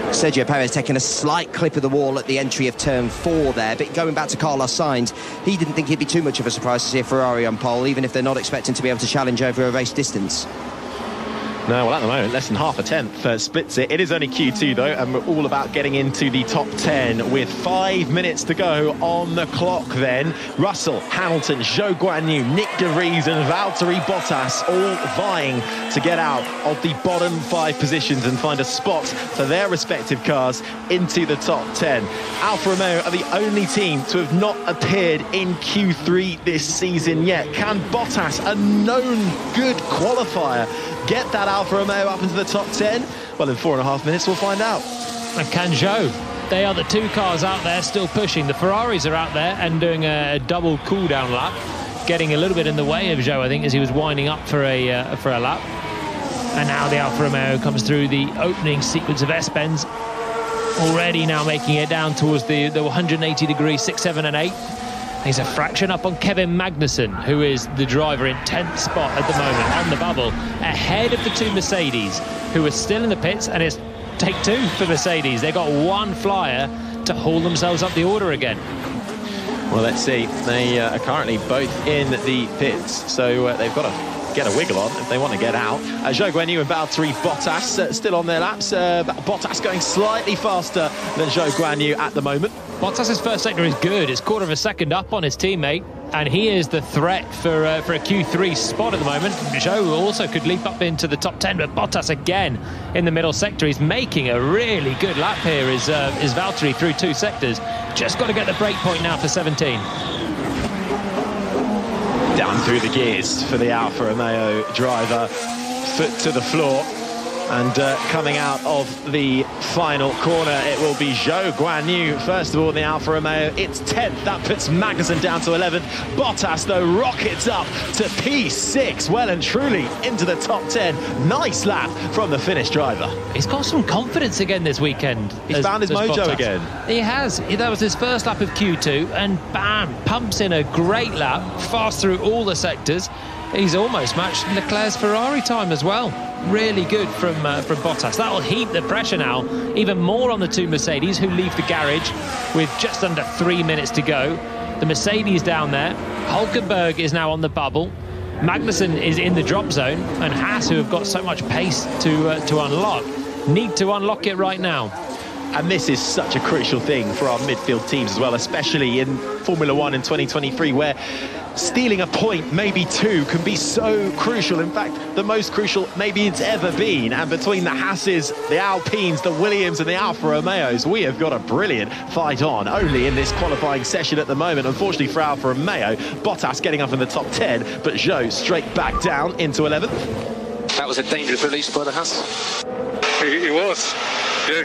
Sergio Perez taking a slight clip of the wall at the entry of turn 4 there, but going back to Carlos Sainz, he didn't think it'd be too much of a surprise to see a Ferrari on pole, even if they're not expecting to be able to challenge over a race distance. No, well, at the moment, less than half a tenth splits it. It is only Q2, though, and we're all about getting into the top 10 with 5 minutes to go on the clock then. Russell, Hamilton, Zhou Guanyu, Nick de Vries and Valtteri Bottas all vying to get out of the bottom 5 positions and find a spot for their respective cars into the top 10. Alfa Romeo are the only team to have not appeared in Q3 this season yet. Can Bottas, a known good qualifier, get that Alfa Romeo up into the top 10? Well, in 4.5 minutes, we'll find out. And can Zhou. They are the 2 cars out there still pushing. The Ferraris are out there and doing a double cool-down lap, getting a little bit in the way of Zhou, I think, as he was winding up for a lap. And now the Alfa Romeo comes through the opening sequence of S-bends, already now making it down towards the 180 degrees, 6, 7 and 8. He's a fraction up on Kevin Magnussen, who is the driver in 10th spot at the moment on the bubble, ahead of the 2 Mercedes, who are still in the pits, and it's take 2 for Mercedes. They've got 1 flyer to haul themselves up the order again. Well, let's see. They are currently both in the pits, so they've got to get a wiggle on if they want to get out. Zhou Guanyu and Valtteri Bottas still on their laps. Bottas going slightly faster than Zhou Guanyu at the moment. Bottas's first sector is good. It's 1/4 of a second up on his teammate, and he is the threat for a Q3 spot at the moment. Zhou also could leap up into the top 10, but Bottas again in the middle sector. He's making a really good lap here, is Valtteri, through 2 sectors. Just got to get the break point now for 17. Down through the gears for the Alfa Romeo driver, foot to the floor. And coming out of the final corner, it will be Zhou Guanyu. First of all, in the Alfa Romeo, it's 10th. That puts Magnussen down to 11th. Bottas, though, rockets up to P6. Well and truly into the top 10. Nice lap from the Finnish driver. He's got some confidence again this weekend. He's found his mojo Bottas again. He has. That was his first lap of Q2, and bam, pumps in a great lap, fast through all the sectors. He's almost matched Leclerc's Ferrari time as well. Really good from Bottas. That'll heap the pressure now even more on the 2 Mercedes, who leave the garage with just under 3 minutes to go. The Mercedes down there. Hulkenberg is now on the bubble. Magnussen is in the drop zone, and Haas, who have got so much pace to unlock, need to unlock it right now. And this is such a crucial thing for our midfield teams as well, especially in Formula 1 in 2023, where stealing a point, maybe 2, can be so crucial. In fact, the most crucial maybe it's ever been. And between the Haases, the Alpines, the Williams and the Alfa Romeos, we have got a brilliant fight on, only in this qualifying session at the moment. Unfortunately for Alfa Romeo, Bottas getting up in the top 10, but Zhou straight back down into 11th. That was a dangerous release by the Haas. It was, yeah.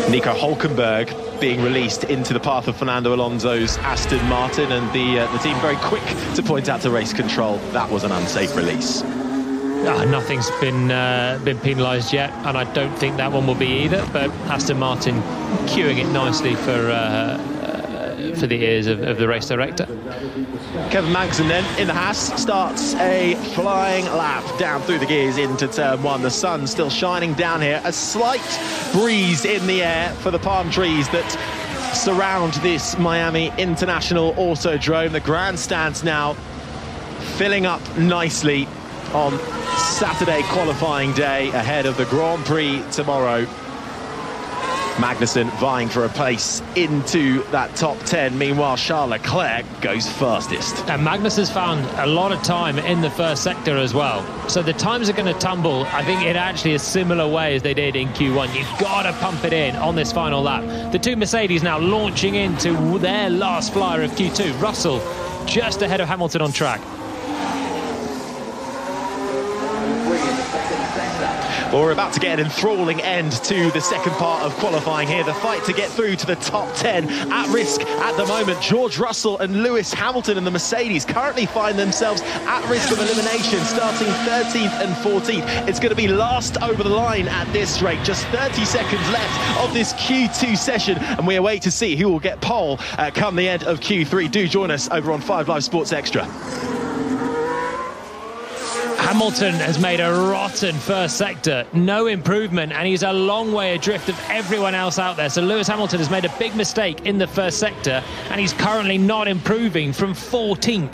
Nico Hulkenberg being released into the path of Fernando Alonso's Aston Martin, and the team very quick to point out to race control that was an unsafe release. Nothing's been penalised yet, and I don't think that one will be either, but Aston Martin cueing it nicely for the ears of the race director. Kevin Magnussen then in the Haas starts a flying lap down through the gears into turn 1. The sun still shining down here, a slight breeze in the air for the palm trees that surround this Miami International Autodrome. The grandstands now filling up nicely on Saturday qualifying day ahead of the Grand Prix tomorrow. Magnussen vying for a place into that top 10. Meanwhile, Charles Leclerc goes fastest. And Magnussen's found a lot of time in the first sector as well. So the times are going to tumble, I think, in actually a similar way as they did in Q1. You've got to pump it in on this final lap. The 2 Mercedes now launching into their last flyer of Q2. Russell just ahead of Hamilton on track. Well, we're about to get an enthralling end to the second part of qualifying here. The fight to get through to the top 10 at risk at the moment. George Russell and Lewis Hamilton and the Mercedes currently find themselves at risk of elimination, starting 13th and 14th. It's going to be last over the line at this rate. Just 30 seconds left of this Q2 session, and we await to see who will get pole come the end of Q3. Do join us over on 5 Live Sports Extra. Hamilton has made a rotten first sector, no improvement, and he's a long way adrift of everyone else out there. So Lewis Hamilton has made a big mistake in the first sector, and he's currently not improving from 14th.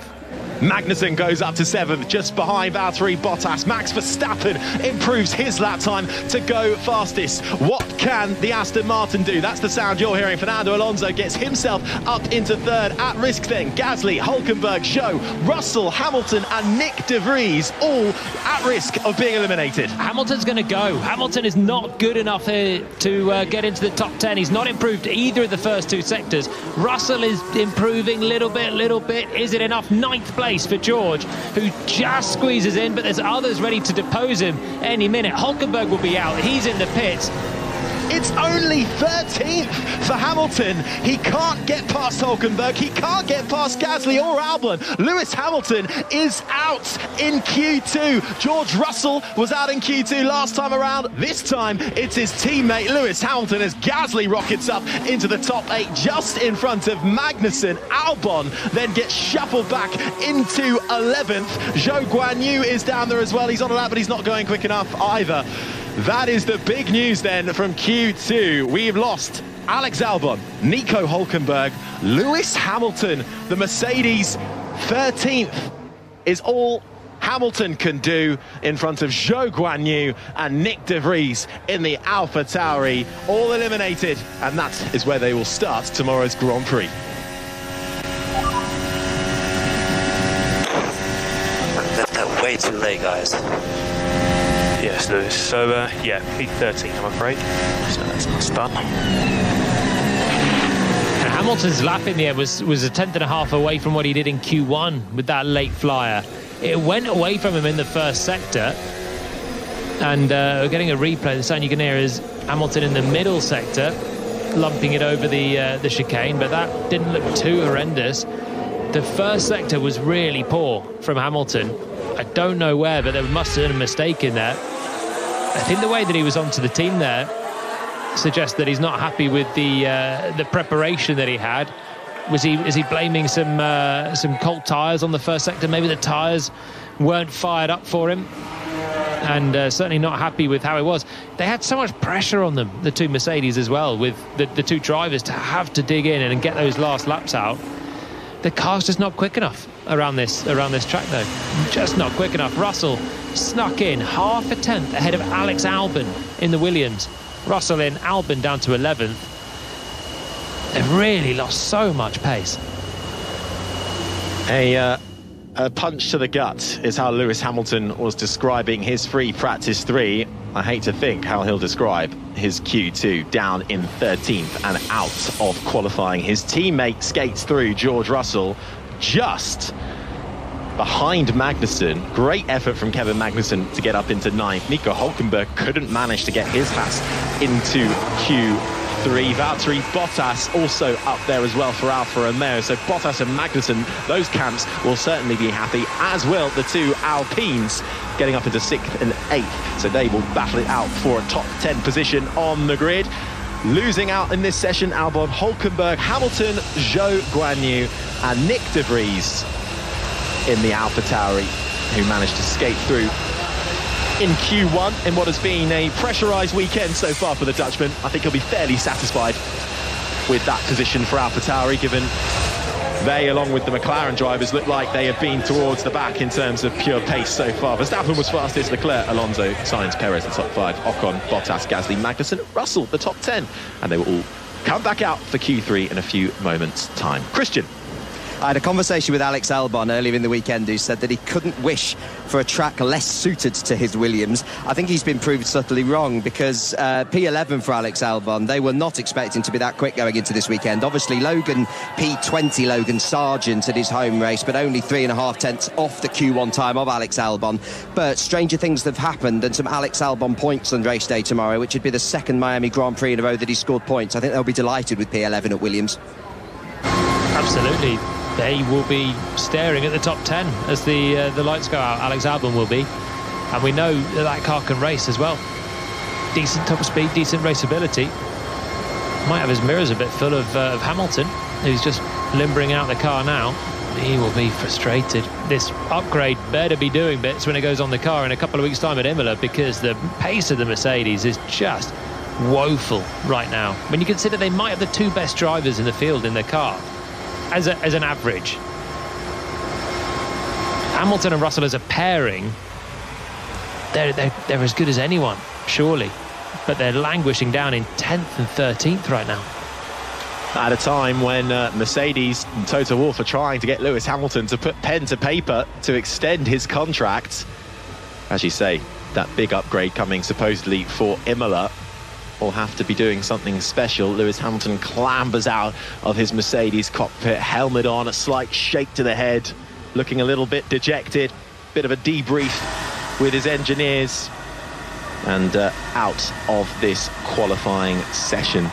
Magnussen goes up to 7th, just behind Valtteri Bottas. Max Verstappen improves his lap time to go fastest. What can the Aston Martin do? That's the sound you're hearing. Fernando Alonso gets himself up into 3rd. At risk then, Gasly, Hülkenberg, Zhou, Russell, Hamilton and Nick De Vries, all at risk of being eliminated. Hamilton's going to go. Hamilton is not good enough here to get into the top 10. He's not improved either of the first 2 sectors. Russell is improving little bit. Is it enough? 9th place for George, who just squeezes in, but there's others ready to depose him any minute. Hülkenberg will be out. He's in the pits. It's only 13th for Hamilton. He can't get past Hülkenberg. He can't get past Gasly or Albon. Lewis Hamilton is out in Q2. George Russell was out in Q2 last time around. This time, it's his teammate Lewis Hamilton as Gasly rockets up into the top 8 just in front of Magnussen. Albon then gets shuffled back into 11th. Zhou Guanyu is down there as well. He's on a lap, but he's not going quick enough either. That is the big news then from Q2. We've lost Alex Albon, Nico Hülkenberg, Lewis Hamilton. The Mercedes 13th is all Hamilton can do in front of Zhou Guanyu and Nick De Vries in the AlphaTauri. All eliminated, and that is where they will start tomorrow's Grand Prix. They're way too late, guys. Yes, Lewis. So, yeah, P13, I'm afraid. So that's done. Hamilton's lap in the air was a 10.5 away from what he did in Q1 with that late flyer. It went away from him in the first sector. And we're getting a replay. The sound you can hear is Hamilton in the middle sector, lumping it over the chicane, but that didn't look too horrendous. The first sector was really poor from Hamilton. I don't know where, but there must have been a mistake in there. I think the way that he was onto the team there suggests that he's not happy with the preparation that he had. Is he blaming some cold tyres on the first sector? Maybe the tyres weren't fired up for him, and certainly not happy with how it was. They had so much pressure on them, the 2 Mercedes as well, with the 2 drivers to have to dig in and get those last laps out. The car's just not quick enough around this track, though. Just not quick enough. Russell snuck in half a tenth ahead of Alex Albon in the Williams. Russell in, Albon down to 11th. They've really lost so much pace. A punch to the gut is how Lewis Hamilton was describing his free practice 3. I hate to think how he'll describe his Q2, down in 13th and out of qualifying. His teammate skates through, George Russell, just behind Magnussen. Great effort from Kevin Magnussen to get up into 9th. Nico Hülkenberg couldn't manage to get his Haas into Q3. Valtteri Bottas also up there as well for Alfa Romeo. So Bottas and Magnussen, those camps will certainly be happy, as will the 2 Alpines getting up into 6th and 8th. So they will battle it out for a top 10 position on the grid. Losing out in this session, Albon, Hülkenberg, Hamilton, Zhou Guanyu and Nick De Vries in the AlphaTauri, who managed to skate through in Q1 in what has been a pressurised weekend so far for the Dutchman. I think he'll be fairly satisfied with that position for AlphaTauri, given they, along with the McLaren drivers, look like they have been towards the back in terms of pure pace so far. Verstappen was fastest, Leclerc, Alonso, Sainz, Perez, the top 5, Ocon, Bottas, Gasly, Magnussen, Russell, the top 10. And they will all come back out for Q3 in a few moments' time. Christian. I had a conversation with Alex Albon earlier in the weekend who said that he couldn't wish for a track less suited to his Williams. I think he's been proved subtly wrong, because P11 for Alex Albon, they were not expecting to be that quick going into this weekend. Obviously, P20 Logan Sargent at his home race, but only 3.5 tenths off the Q1 time of Alex Albon. But stranger things have happened, and some Alex Albon points on race day tomorrow, which would be the second Miami Grand Prix in a row that he scored points. I think they'll be delighted with P11 at Williams. Absolutely. They will be staring at the top 10 as the lights go out. Alex Albon will be. And we know that car can race as well. Decent top speed, decent raceability. Might have his mirrors a bit full of Hamilton, who's just limbering out the car now. He will be frustrated. This upgrade better be doing bits when it goes on the car in a couple of weeks' time at Imola, because the pace of the Mercedes is just woeful right now. When you consider they might have the two best drivers in the field in their car as an average. Hamilton and Russell as a pairing, they're as good as anyone, surely. But they're languishing down in 10th and 13th right now. At a time when Mercedes and Toto Wolff are trying to get Lewis Hamilton to put pen to paper to extend his contract. As you say, that big upgrade coming supposedly for Imola will have to be doing something special. Lewis Hamilton clambers out of his Mercedes cockpit, helmet on, a slight shake to the head, looking a little bit dejected, bit of a debrief with his engineers, and out of this qualifying session.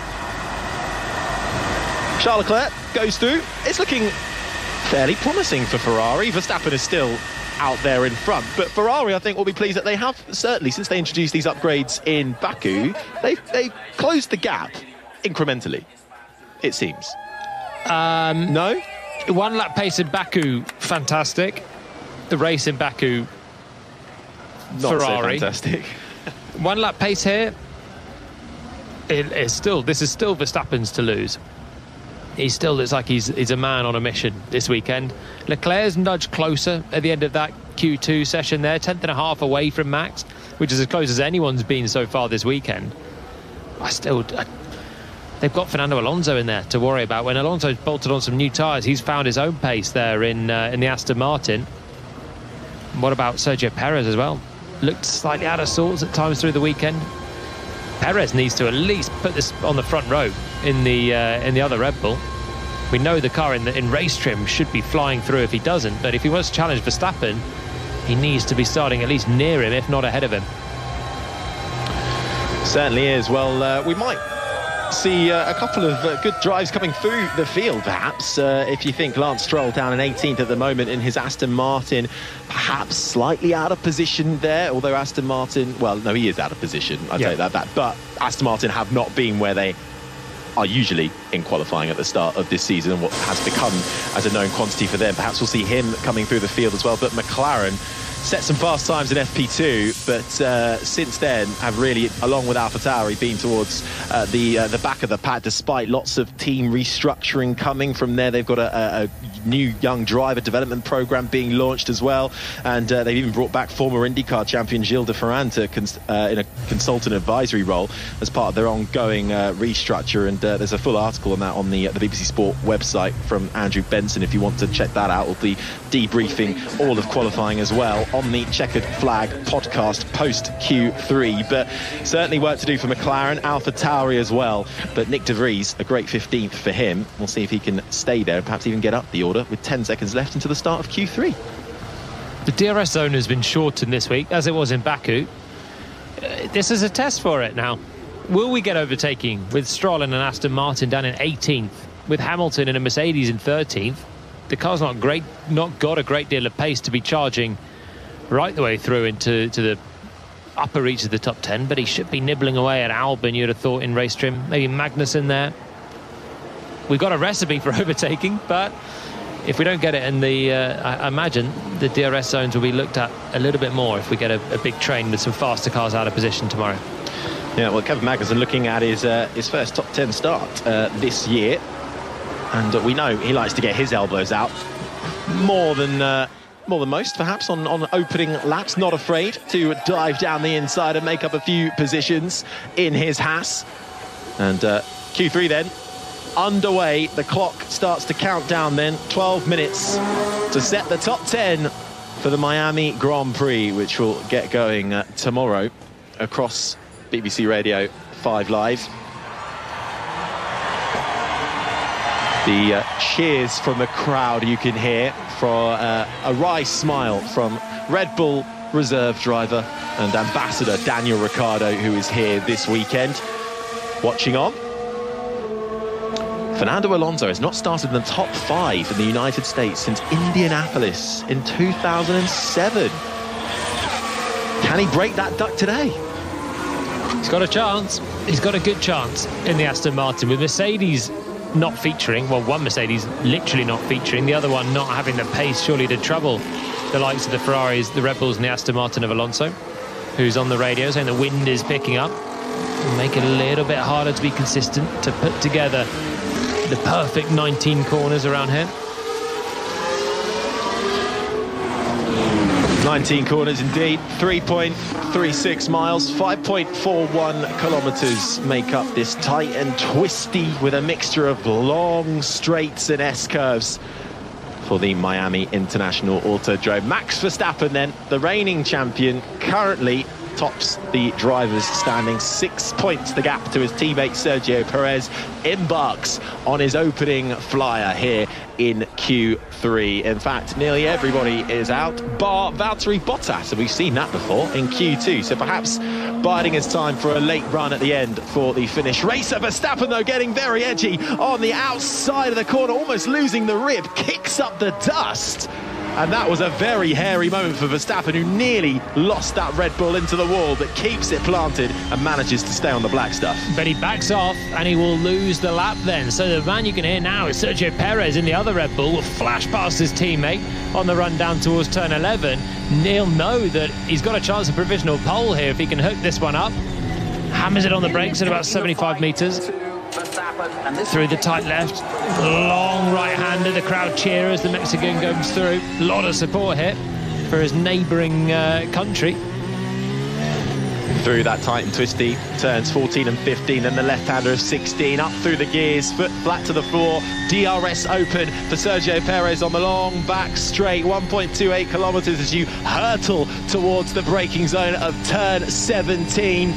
Charles Leclerc goes through. It's looking fairly promising for Ferrari. Verstappen is still out there in front, but Ferrari, I think, will be pleased that they have, certainly since they introduced these upgrades in Baku, they've closed the gap incrementally, it seems. No? 1 lap pace in Baku, fantastic. The race in Baku, not Ferrari. So fantastic. 1 lap pace here. This is still Verstappen's to lose. He still looks like he's a man on a mission this weekend. Leclerc's nudged closer at the end of that Q2 session there, 10.5 away from Max, which is as close as anyone's been so far this weekend. They've got Fernando Alonso in there to worry about. When Alonso's bolted on some new tyres, he's found his own pace there in the Aston Martin. What about Sergio Perez as well? Looked slightly out of sorts at times through the weekend. Perez needs to at least put this on the front row in the other Red Bull. We know the car in race trim should be flying through if he doesn't, but if he wants to challenge Verstappen, he needs to be starting at least near him, if not ahead of him. Certainly is. Well, we might see a couple of good drives coming through the field, perhaps. If you think Lance Stroll down in 18th at the moment in his Aston Martin, perhaps slightly out of position there, although Aston Martin, well, no, he is out of position, I take that back, but Aston Martin have not been where they are usually in qualifying at the start of this season, and what has become as a known quantity for them. Perhaps we'll see him coming through the field as well. But McLaren set some fast times in FP2, but since then have really, along with AlphaTauri, been towards the back of the pack, despite lots of team restructuring coming from there. They've got a new young driver development program being launched as well, and they've even brought back former IndyCar champion Gilles de Ferran in a consultant advisory role as part of their ongoing restructure. And there's a full article on that on the BBC Sport website from Andrew Benson if you want to check that out. We'll be debriefing all of qualifying as well on the Checkered Flag podcast post Q3. But certainly work to do for McLaren, AlphaTauri as well. But Nick De Vries, a great 15th for him. We'll see if he can stay there and perhaps even get up the order with 10 seconds left until the start of Q3. The DRS zone has been shortened this week, as it was in Baku. This is a test for it now. Will we get overtaking with Stroll and an Aston Martin down in 18th, with Hamilton and a Mercedes in 13th? The car's not got a great deal of pace to be charging right the way through into the upper reach of the top 10, but he should be nibbling away at Albon, you'd have thought, in race trim. Maybe Magnussen there. We've got a recipe for overtaking, but if we don't get it in the I imagine the DRS zones will be looked at a little bit more if we get a big train with some faster cars out of position tomorrow. Yeah, well, Kevin Magnussen looking at his first top 10 start this year, and we know he likes to get his elbows out more than most, perhaps, on opening laps. Not afraid to dive down the inside and make up a few positions in his Haas. And Q3 then underway. The clock starts to count down then. 12 minutes to set the top 10 for the Miami Grand Prix, which will get going tomorrow across BBC Radio 5 Live. The cheers from the crowd you can hear for a wry smile from Red Bull reserve driver and ambassador Daniel Ricciardo, who is here this weekend. Watching on. Fernando Alonso has not started in the top 5 in the United States since Indianapolis in 2007. Can he break that duck today? He's got a chance. He's got a good chance in the Aston Martin, with Mercedes not featuring. Well, one Mercedes literally not featuring, the other one not having the pace surely to trouble the likes of the Ferraris, the Red Bulls and the Aston Martin of Alonso, who's on the radio saying the wind is picking up. It'll make it a little bit harder to be consistent, to put together the perfect 19 corners around here. 19 corners indeed, 3.36 miles, 5.41 kilometres make up this tight and twisty with a mixture of long straights and S-curves for the Miami International Autodrome. Max Verstappen then, the reigning champion, currently tops the drivers' standing. 6 points the gap to his teammate Sergio Perez. Embarks on his opening flyer here in Q3. In fact, nearly everybody is out, bar Valtteri Bottas, and we've seen that before in Q2. So perhaps biding his time for a late run at the end for the Finnish racer. Verstappen, though, getting very edgy on the outside of the corner, almost losing the rib, kicks up the dust. And that was a very hairy moment for Verstappen, who nearly lost that Red Bull into the wall, but keeps it planted and manages to stay on the black stuff. But he backs off and he will lose the lap then. So the man you can hear now is Sergio Perez in the other Red Bull, will flash past his teammate on the run down towards turn 11. He'll know that he's got a chance of provisional pole here if he can hook this one up. Hammers it on the brakes at about 75 metres. Through the tight left, long right-hander, the crowd cheer as the Mexican goes through. A lot of support here for his neighbouring country. Through that tight and twisty, turns 14 and 15, then the left-hander of 16, up through the gears, foot flat to the floor, DRS open for Sergio Perez on the long back straight, 1.28 kilometres as you hurtle towards the braking zone of turn 17.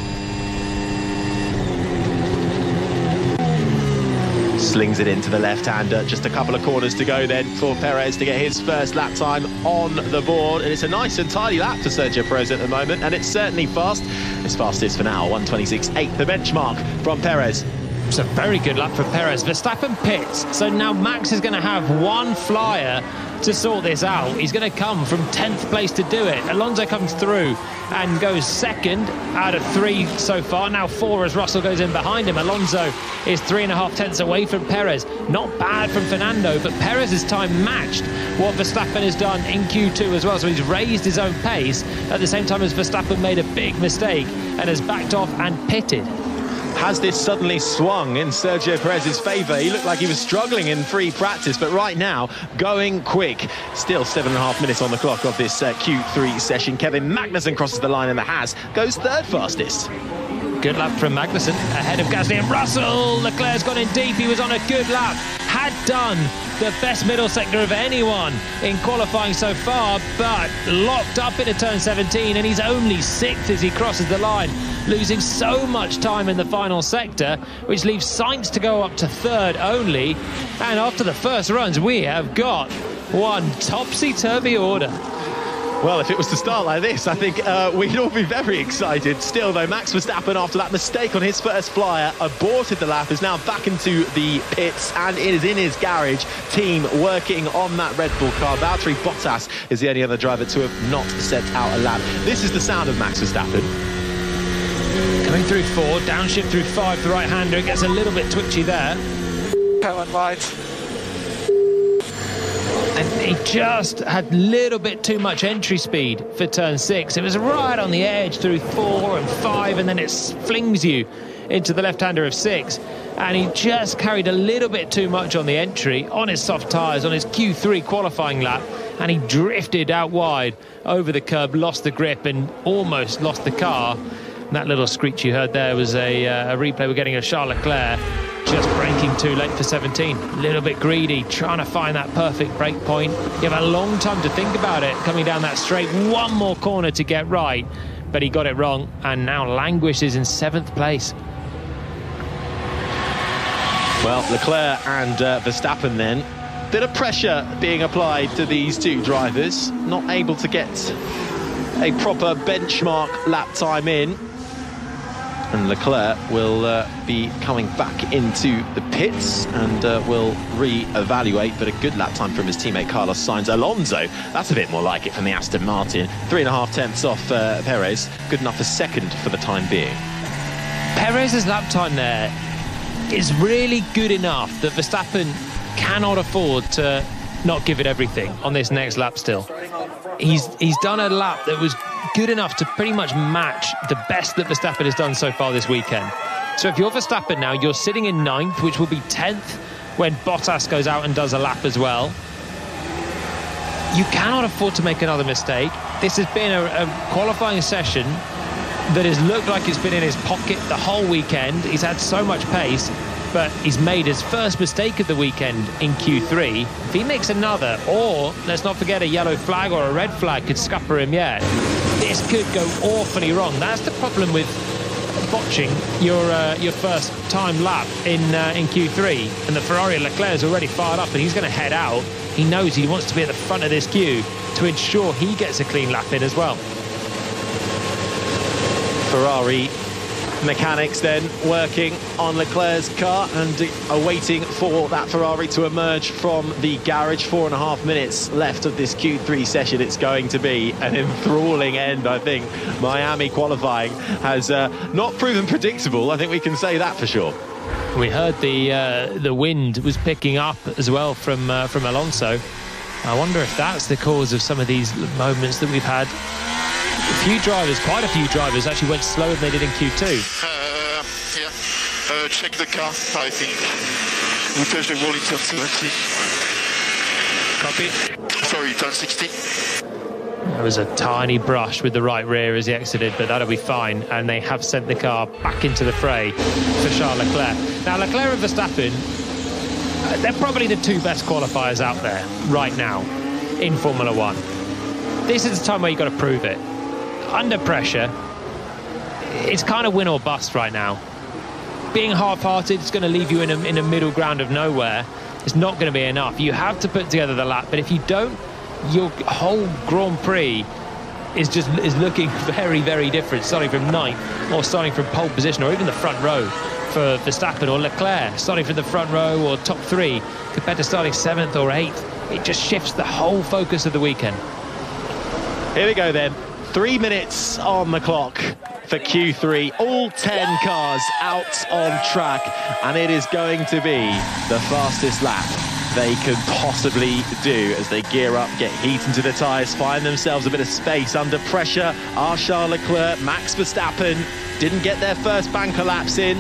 Slings it into the left-hander. Just a couple of corners to go then for Perez to get his first lap time on the board. And it's a nice and tidy lap for Sergio Perez at the moment, and it's certainly fast. It's fastest for now, 1:26.8, the benchmark from Perez. It's a very good lap for Perez. Verstappen pits, so now Max is going to have one flyer to sort this out. He's going to come from 10th place to do it. Alonso comes through and goes second out of 3 so far. Now 4 as Russell goes in behind him. Alonso is 3.5 tenths away from Perez. Not bad from Fernando, but Perez's time matched what Verstappen has done in Q2 as well. So he's raised his own pace at the same time as Verstappen made a big mistake and has backed off and pitted. Has this suddenly swung in Sergio Perez's favour? He looked like he was struggling in free practice, but right now, going quick. Still 7.5 minutes on the clock of this Q3 session. Kevin Magnussen crosses the line in the Haas, goes third fastest. Good lap from Magnussen, ahead of Gasly and Russell. Leclerc's gone in deep, he was on a good lap. Had done the best middle sector of anyone in qualifying so far, but locked up into turn 17, and he's only 6th as he crosses the line, losing so much time in the final sector, which leaves Sainz to go up to 3rd only. And after the first runs, we have got one topsy-turvy order. Well, if it was to start like this, I think we'd all be very excited. Still, though, Max Verstappen, after that mistake on his first flyer, aborted the lap, is now back into the pits and is in his garage. Team working on that Red Bull car. Valtteri Bottas is the only other driver to have not set out a lap. This is the sound of Max Verstappen. Coming through 4, downshift through 5, the right-hander. It gets a little bit twitchy there. Come on, wide. And he just had a little bit too much entry speed for turn 6. It was right on the edge through 4 and 5, and then it flings you into the left-hander of 6. And he just carried a little bit too much on the entry, on his soft tyres, on his Q3 qualifying lap, and he drifted out wide over the curb, lost the grip, and almost lost the car. And that little screech you heard there was a replay we're getting of Charles Leclerc. just braking too late for 17. A little bit greedy, trying to find that perfect brake point. You have a long time to think about it, coming down that straight. One more corner to get right, but he got it wrong, and now languishes in 7th place. Well, Leclerc and Verstappen then. Bit of pressure being applied to these two drivers, not able to get a proper benchmark lap time in. And Leclerc will be coming back into the pits and will re-evaluate, but a good lap time from his teammate Carlos Sainz. Alonso, that's a bit more like it from the Aston Martin. 3.5 tenths off Perez, good enough for second for the time being. Perez's lap time there is really good enough that Verstappen cannot afford to not give it everything on this next lap still. He's done a lap that was good enough to pretty much match the best that Verstappen has done so far this weekend. So if you're Verstappen now, you're sitting in 9th, which will be 10th when Bottas goes out and does a lap as well. You cannot afford to make another mistake. This has been a qualifying session that has looked like it's been in his pocket the whole weekend. He's had so much pace, but he's made his first mistake of the weekend in Q3. If he makes another, or let's not forget a yellow flag or a red flag could scupper him yet, this could go awfully wrong. That's the problem with botching your first time lap in Q3. And the Ferrari Leclerc is already fired up and he's going to head out. He knows he wants to be at the front of this queue to ensure he gets a clean lap in as well. Ferrari mechanics then working on Leclerc's car and awaiting for that Ferrari to emerge from the garage. 4.5 minutes left of this Q3 session. It's going to be an enthralling end, I think. Miami qualifying has not proven predictable. I think we can say that for sure. We heard the wind was picking up as well from Alonso. I wonder if that's the cause of some of these moments that we've had. Quite a few drivers actually went slower than they did in Q2. Check the car, I think. We touched the wall in turn 70. Copy. Sorry, turn 60. There was a tiny brush with the right rear as he exited, but that'll be fine. And they have sent the car back into the fray for Charles Leclerc. Now, Leclerc and Verstappen, they're probably the two best qualifiers out there right now in Formula One. This is the time where you've got to prove it. Under pressure, it's kind of win or bust right now. Being half-hearted is going to leave you in a middle ground of nowhere. It's not going to be enough. You have to put together the lap, but if you don't, your whole Grand Prix is looking very, very different, starting from 9th or starting from pole position or even the front row for Verstappen or Leclerc, starting from the front row or top 3 compared to starting 7th or 8th. It just shifts the whole focus of the weekend. Here we go then. 3 minutes on the clock for Q3. All 10 cars out on track, and it is going to be the fastest lap they could possibly do as they gear up, get heat into the tyres, find themselves a bit of space under pressure. Are Charles Leclerc, Max Verstappen didn't get their first banker laps in.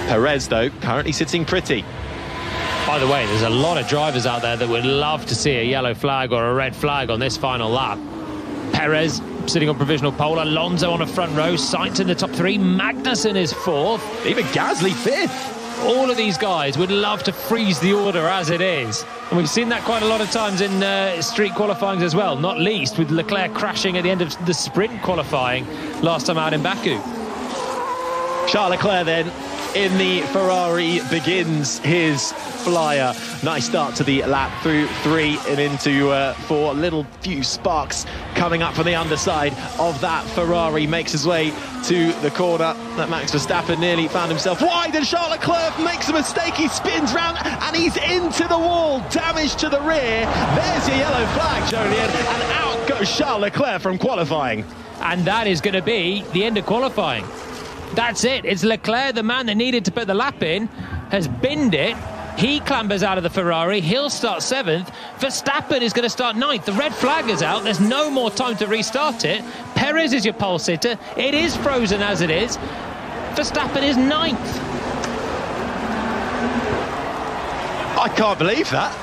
Perez, though, currently sitting pretty. By the way, there's a lot of drivers out there that would love to see a yellow flag or a red flag on this final lap. Perez sitting on provisional pole, Alonso on a front row, Sainz in the top 3, Magnussen is 4th. Even Gasly 5th. All of these guys would love to freeze the order as it is. And we've seen that quite a lot of times in street qualifying as well, not least with Leclerc crashing at the end of the sprint qualifying last time out in Baku. Charles Leclerc then in the Ferrari begins his flyer. Nice start to the lap through 3 and into 4. Little few sparks coming up from the underside of that Ferrari. Makes his way to the corner that Max Verstappen nearly found himself wide, and Charles Leclerc makes a mistake. He spins round and he's into the wall. Damage to the rear. There's your yellow flag, Jolien, and out goes Charles Leclerc from qualifying. And that is going to be the end of qualifying. That's it. It's Leclerc, the man that needed to put the lap in, has binned it. He clambers out of the Ferrari. He'll start 7th. Verstappen is going to start 9th. The red flag is out. There's no more time to restart it. Perez is your pole sitter. It is frozen as it is. Verstappen is 9th. I can't believe that.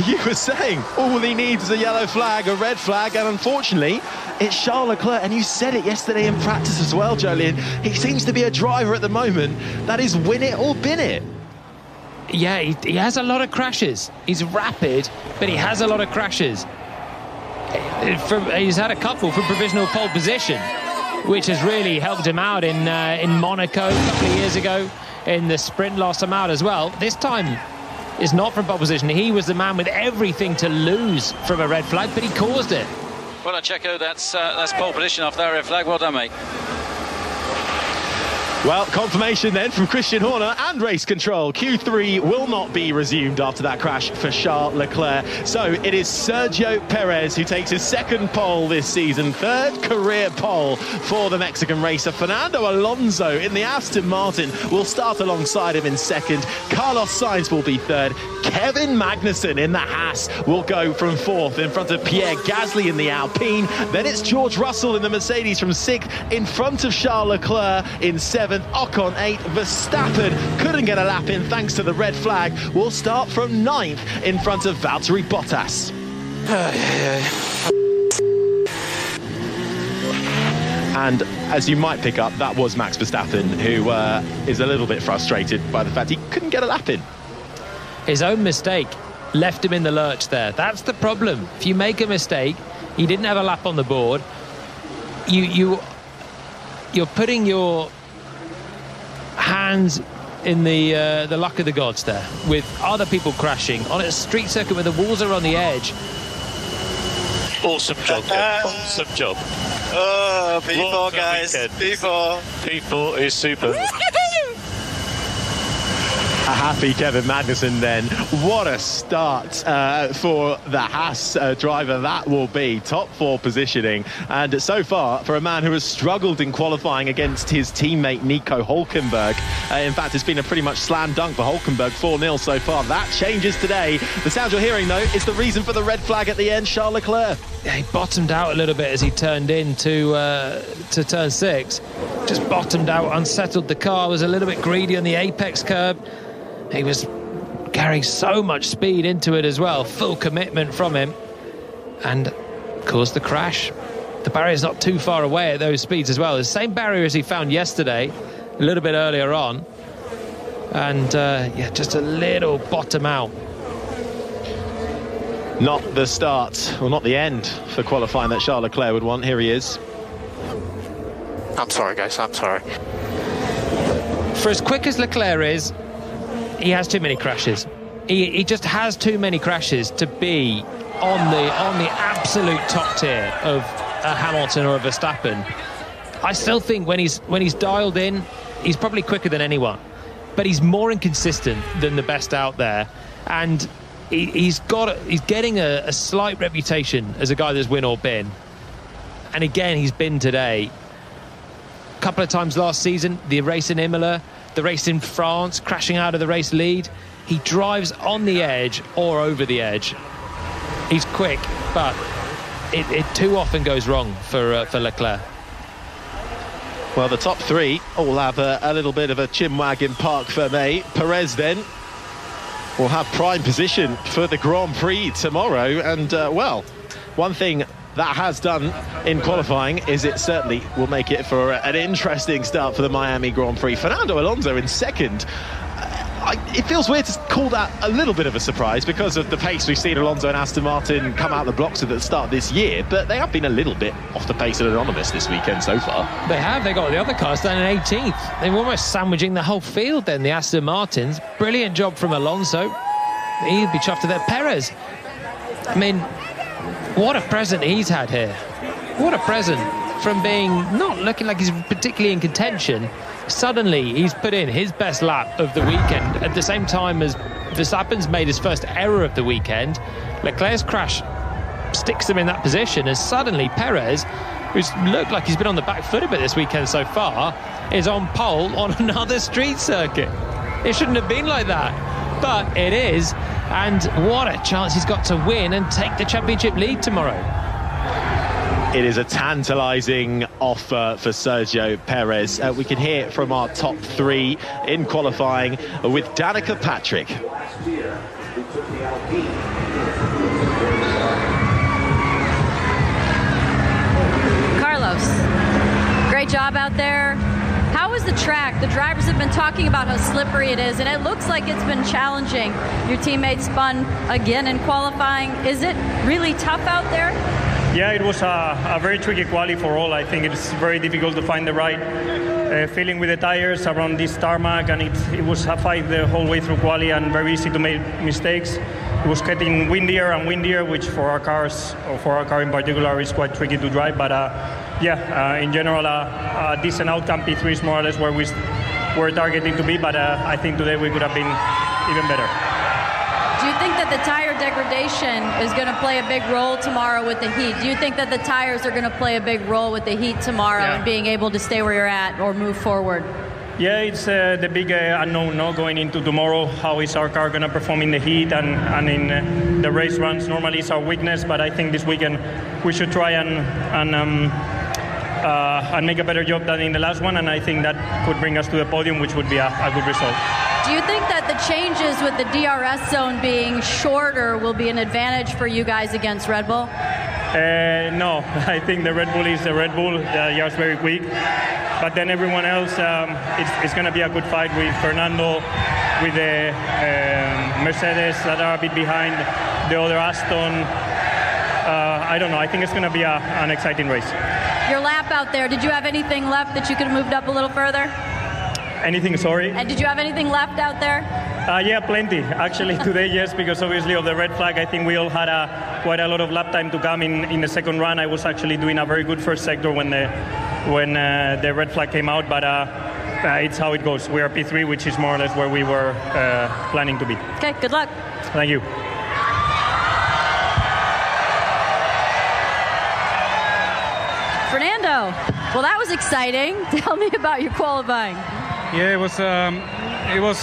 You were saying all he needs is a yellow flag, a red flag, and unfortunately, it's Charles Leclerc, and you said it yesterday in practice as well, Jolien. He seems to be a driver at the moment that is win it or bin it. Yeah, he has a lot of crashes. He's rapid, but he has a lot of crashes. He's had a couple from provisional pole position, which has really helped him out in Monaco a couple of years ago. In the sprint last time out as well. This time is not from pole position. He was the man with everything to lose from a red flag, but he caused it. Well done, Checo. That's pole position off that red flag. Well done, mate. Well, confirmation then from Christian Horner and race control. Q3 will not be resumed after that crash for Charles Leclerc. So it is Sergio Perez who takes his second pole this season, third career pole for the Mexican racer. Fernando Alonso in the Aston Martin will start alongside him in second. Carlos Sainz will be third. Kevin Magnussen in the Haas will go from fourth in front of Pierre Gasly in the Alpine. Then it's George Russell in the Mercedes from sixth in front of Charles Leclerc in seventh. Ocon 8th, Verstappen couldn't get a lap in thanks to the red flag, will start from 9th in front of Valtteri Bottas. And as you might pick up, that was Max Verstappen, who is a little bit frustrated by the fact he couldn't get a lap in. His own mistake left him in the lurch there. That's the problem. If you make a mistake, he didn't have a lap on the board, you're putting your hands in the luck of the gods there, with other people crashing on a street circuit where the walls are on the edge. Awesome job, awesome job. Oh, P4, guys. P4. P4 is super. A happy Kevin Magnussen then. What a start for the Haas driver that will be. Top 4 positioning. And so far, for a man who has struggled in qualifying against his teammate Nico Hülkenberg, in fact, it's been a pretty much slam dunk for Hülkenberg, 4-0 so far. That changes today. The sound you're hearing, though, is the reason for the red flag at the end, Charles Leclerc. Yeah, he bottomed out a little bit as he turned into to turn 6. Just bottomed out, unsettled the car, was a little bit greedy on the apex curb. He was carrying so much speed into it as well, full commitment from him, and caused the crash. The barrier's not too far away at those speeds as well. The same barrier as he found yesterday, a little bit earlier on, and yeah, just a little bottom out. Not the start, or not the end for qualifying that Charles Leclerc would want. Here he is. I'm sorry, guys, I'm sorry. For as quick as Leclerc is, he has too many crashes. He just has too many crashes to be on the absolute top tier of a Hamilton or a Verstappen. I still think when he's dialed in, he's probably quicker than anyone, but he's more inconsistent than the best out there, and he's getting a slight reputation as a guy that's win or bin. And again, he's been today. A couple of times last season, the race in Imola, the race in France, crashing out of the race lead. He drives on the edge or over the edge. He's quick, but it too often goes wrong for Leclerc. Well, the top 3 all have a little bit of a chinwag park for me. Perez then will have prime position for the Grand Prix tomorrow. And, well, one thing that has done in qualifying is it certainly will make it for an interesting start for the Miami Grand Prix. Fernando Alonso in second. It feels weird to call that a little bit of a surprise because of the pace we've seen Alonso and Aston Martin come out the blocks at the start of this year, but they have been a little bit off the pace of Anonymous this weekend so far. They have. They got the other cars down in 18th. They were almost sandwiching the whole field then, the Aston Martins. Brilliant job from Alonso. He'd be chuffed to that. Perez, I mean, what a present he's had here. What a present. From being not looking like he's particularly in contention, suddenly he's put in his best lap of the weekend at the same time as Verstappen's made his first error of the weekend. Leclerc's crash sticks him in that position, and suddenly Perez, who's looked like he's been on the back foot a bit this weekend so far, is on pole on another street circuit. It shouldn't have been like that, but it is, and what a chance he's got to win and take the championship lead tomorrow. It is a tantalising offer for Sergio Perez. We can hear from our top 3 in qualifying with Danica Patrick. job out there. How was the track? The drivers have been talking about how slippery it is, and it looks like it's been challenging. Your teammates spun again in qualifying. Is it really tough out there? Yeah, it was a very tricky quali for all. I think it's very difficult to find the right feeling with the tires around this tarmac, and it was a fight the whole way through quali and very easy to make mistakes. It was getting windier and windier, which for our cars, or for our car in particular, is quite tricky to drive. But in general, a decent outcome. P3 is more or less where we were targeting to be, but I think today we could have been even better. Do you think that the tire degradation is going to play a big role tomorrow with the heat? Do you think that the tires are going to play a big role with the heat tomorrow and being able to stay where you're at or move forward? Yeah, it's the big unknown going into tomorrow. How is our car going to perform in the heat and in the race runs? Normally it's our weakness, but I think this weekend we should try and make a better job than in the last one, and I think that could bring us to the podium, which would be a good result. Do you think that the changes with the DRS zone being shorter will be an advantage for you guys against Red Bull? No, I think the Red Bull is the Red Bull. They are very quick. But then everyone else, it's going to be a good fight with Fernando, with the Mercedes that are a bit behind, the other Aston. I don't know. I think it's going to be an exciting race. Your lap out there, did you have anything left that you could have moved up a little further? Anything, sorry? And did you have anything left out there? Yeah, plenty. Actually, today, yes, because obviously of the red flag, I think we all had quite a lot of lap time to come in the second run. I was actually doing a very good first sector when the red flag came out, but it's how it goes. We are P3, which is more or less where we were planning to be. Okay, good luck. Thank you. Fernando, well, that was exciting. Tell me about your qualifying. Yeah, it was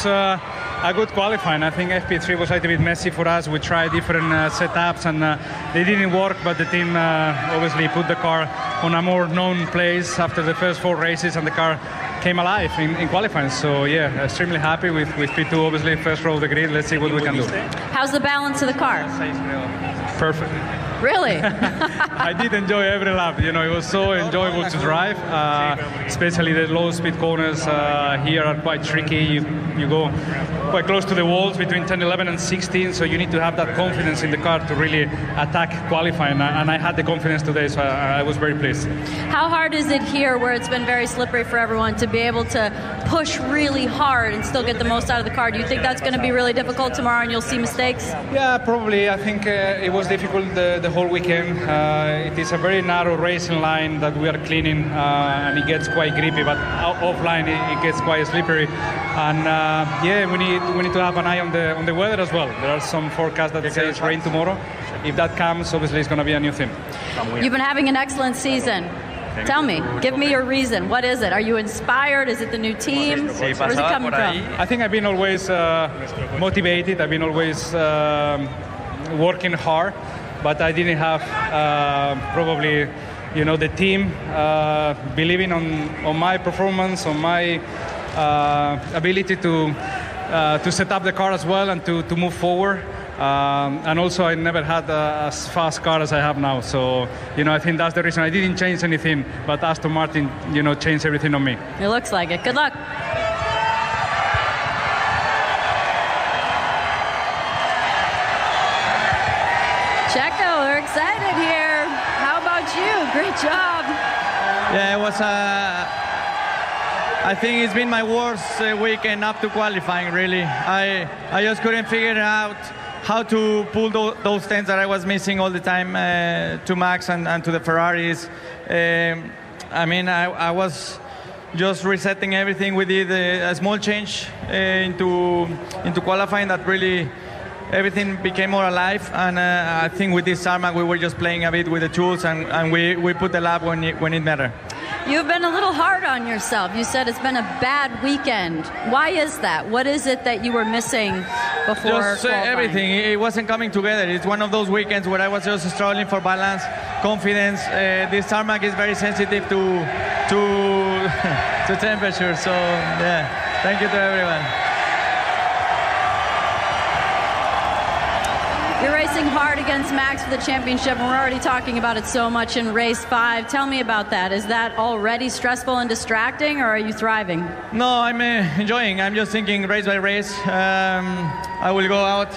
a good qualifying. I think FP3 was a little bit messy for us. We tried different setups and they didn't work, but the team obviously put the car on a more known place after the first 4 races, and the car came alive in qualifying. So yeah, extremely happy with P2, obviously first row of the grid. Let's see what we can do. How's the balance of the car? Perfect. Really? I did enjoy every lap. You know, it was so enjoyable to drive, especially the low speed corners here are quite tricky. You go quite close to the walls between 10, 11 and 16, so you need to have that confidence in the car to really attack qualifying, and I had the confidence today, so I was very pleased. How hard is it here, where it's been very slippery for everyone, to be able to push really hard and still get the most out of the car? Do you think that's going to be really difficult tomorrow and you'll see mistakes? Yeah, probably. I think it was difficult the whole weekend. It is a very narrow racing line that we are cleaning, and it gets quite grippy, but offline it gets quite slippery. And yeah, we need to have an eye on the weather as well. There are some forecasts that say it's rain tomorrow. If that comes, obviously it's going to be a new thing. You've been having an excellent season. Tell me, give me your reason. What is it? Are you inspired? Is it the new team? Where's it coming from? I think I've been always motivated. I've been always working hard, but I didn't have probably, you know, the team believing on my performance, on my ability to set up the car as well and to move forward. And also I never had as fast car as I have now. So, you know, I think that's the reason. I didn't change anything, but Aston Martin, you know, changed everything on me. It looks like it. Good luck. Checo, they're excited here. How about you? Great job. Yeah, it was I think it's been my worst weekend up to qualifying, really. I just couldn't figure out how to pull those things that I was missing all the time to Max and to the Ferraris. I mean, I was just resetting everything. We did a small change into qualifying that really everything became more alive. And I think with this tarmac we were just playing a bit with the tools, and we put the lap when it mattered. You've been a little hard on yourself. You said it's been a bad weekend. Why is that? What is it that you were missing before just everything. It wasn't coming together. It's one of those weekends where I was just struggling for balance, confidence. This tarmac is very sensitive to temperature. So yeah, thank you to everyone. You're racing racing hard against Max for the championship, and we're already talking about it so much in race 5. Tell me about that. Is that already stressful and distracting, or are you thriving? No, I'm enjoying. I'm just thinking race by race. I will go out,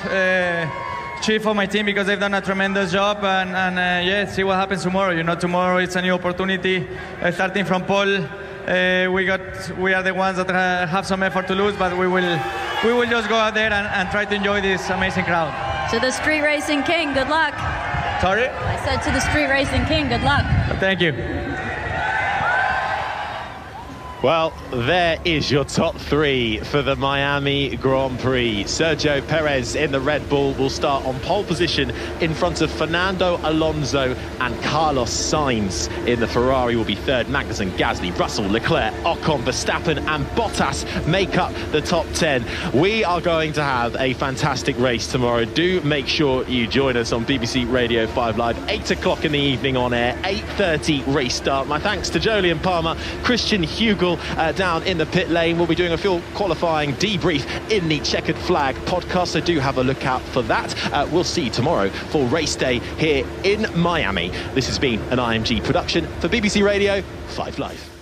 cheer for my team because they've done a tremendous job, and yeah, see what happens tomorrow. You know, tomorrow it's a new opportunity. Starting from pole, we are the ones that have some effort to lose, but we will just go out there and try to enjoy this amazing crowd. To the Street Racing King, good luck. Sorry? I said to the Street Racing King, good luck. Thank you. Well, there is your top 3 for the Miami Grand Prix. Sergio Perez in the Red Bull will start on pole position in front of Fernando Alonso, and Carlos Sainz in the Ferrari will be third. Magnussen, Gasly, Russell, Leclerc, Ocon, Verstappen and Bottas make up the top 10. We are going to have a fantastic race tomorrow. Do make sure you join us on BBC Radio 5 Live, 8 o'clock in the evening on air, 8:30 race start. My thanks to Jolyon Palmer, Christian Hugel down in the pit lane. We'll be doing a full qualifying debrief in the Checkered Flag podcast, so do have a look out for that. We'll see you tomorrow for race day here in Miami. This has been an IMG production for BBC Radio 5 Live.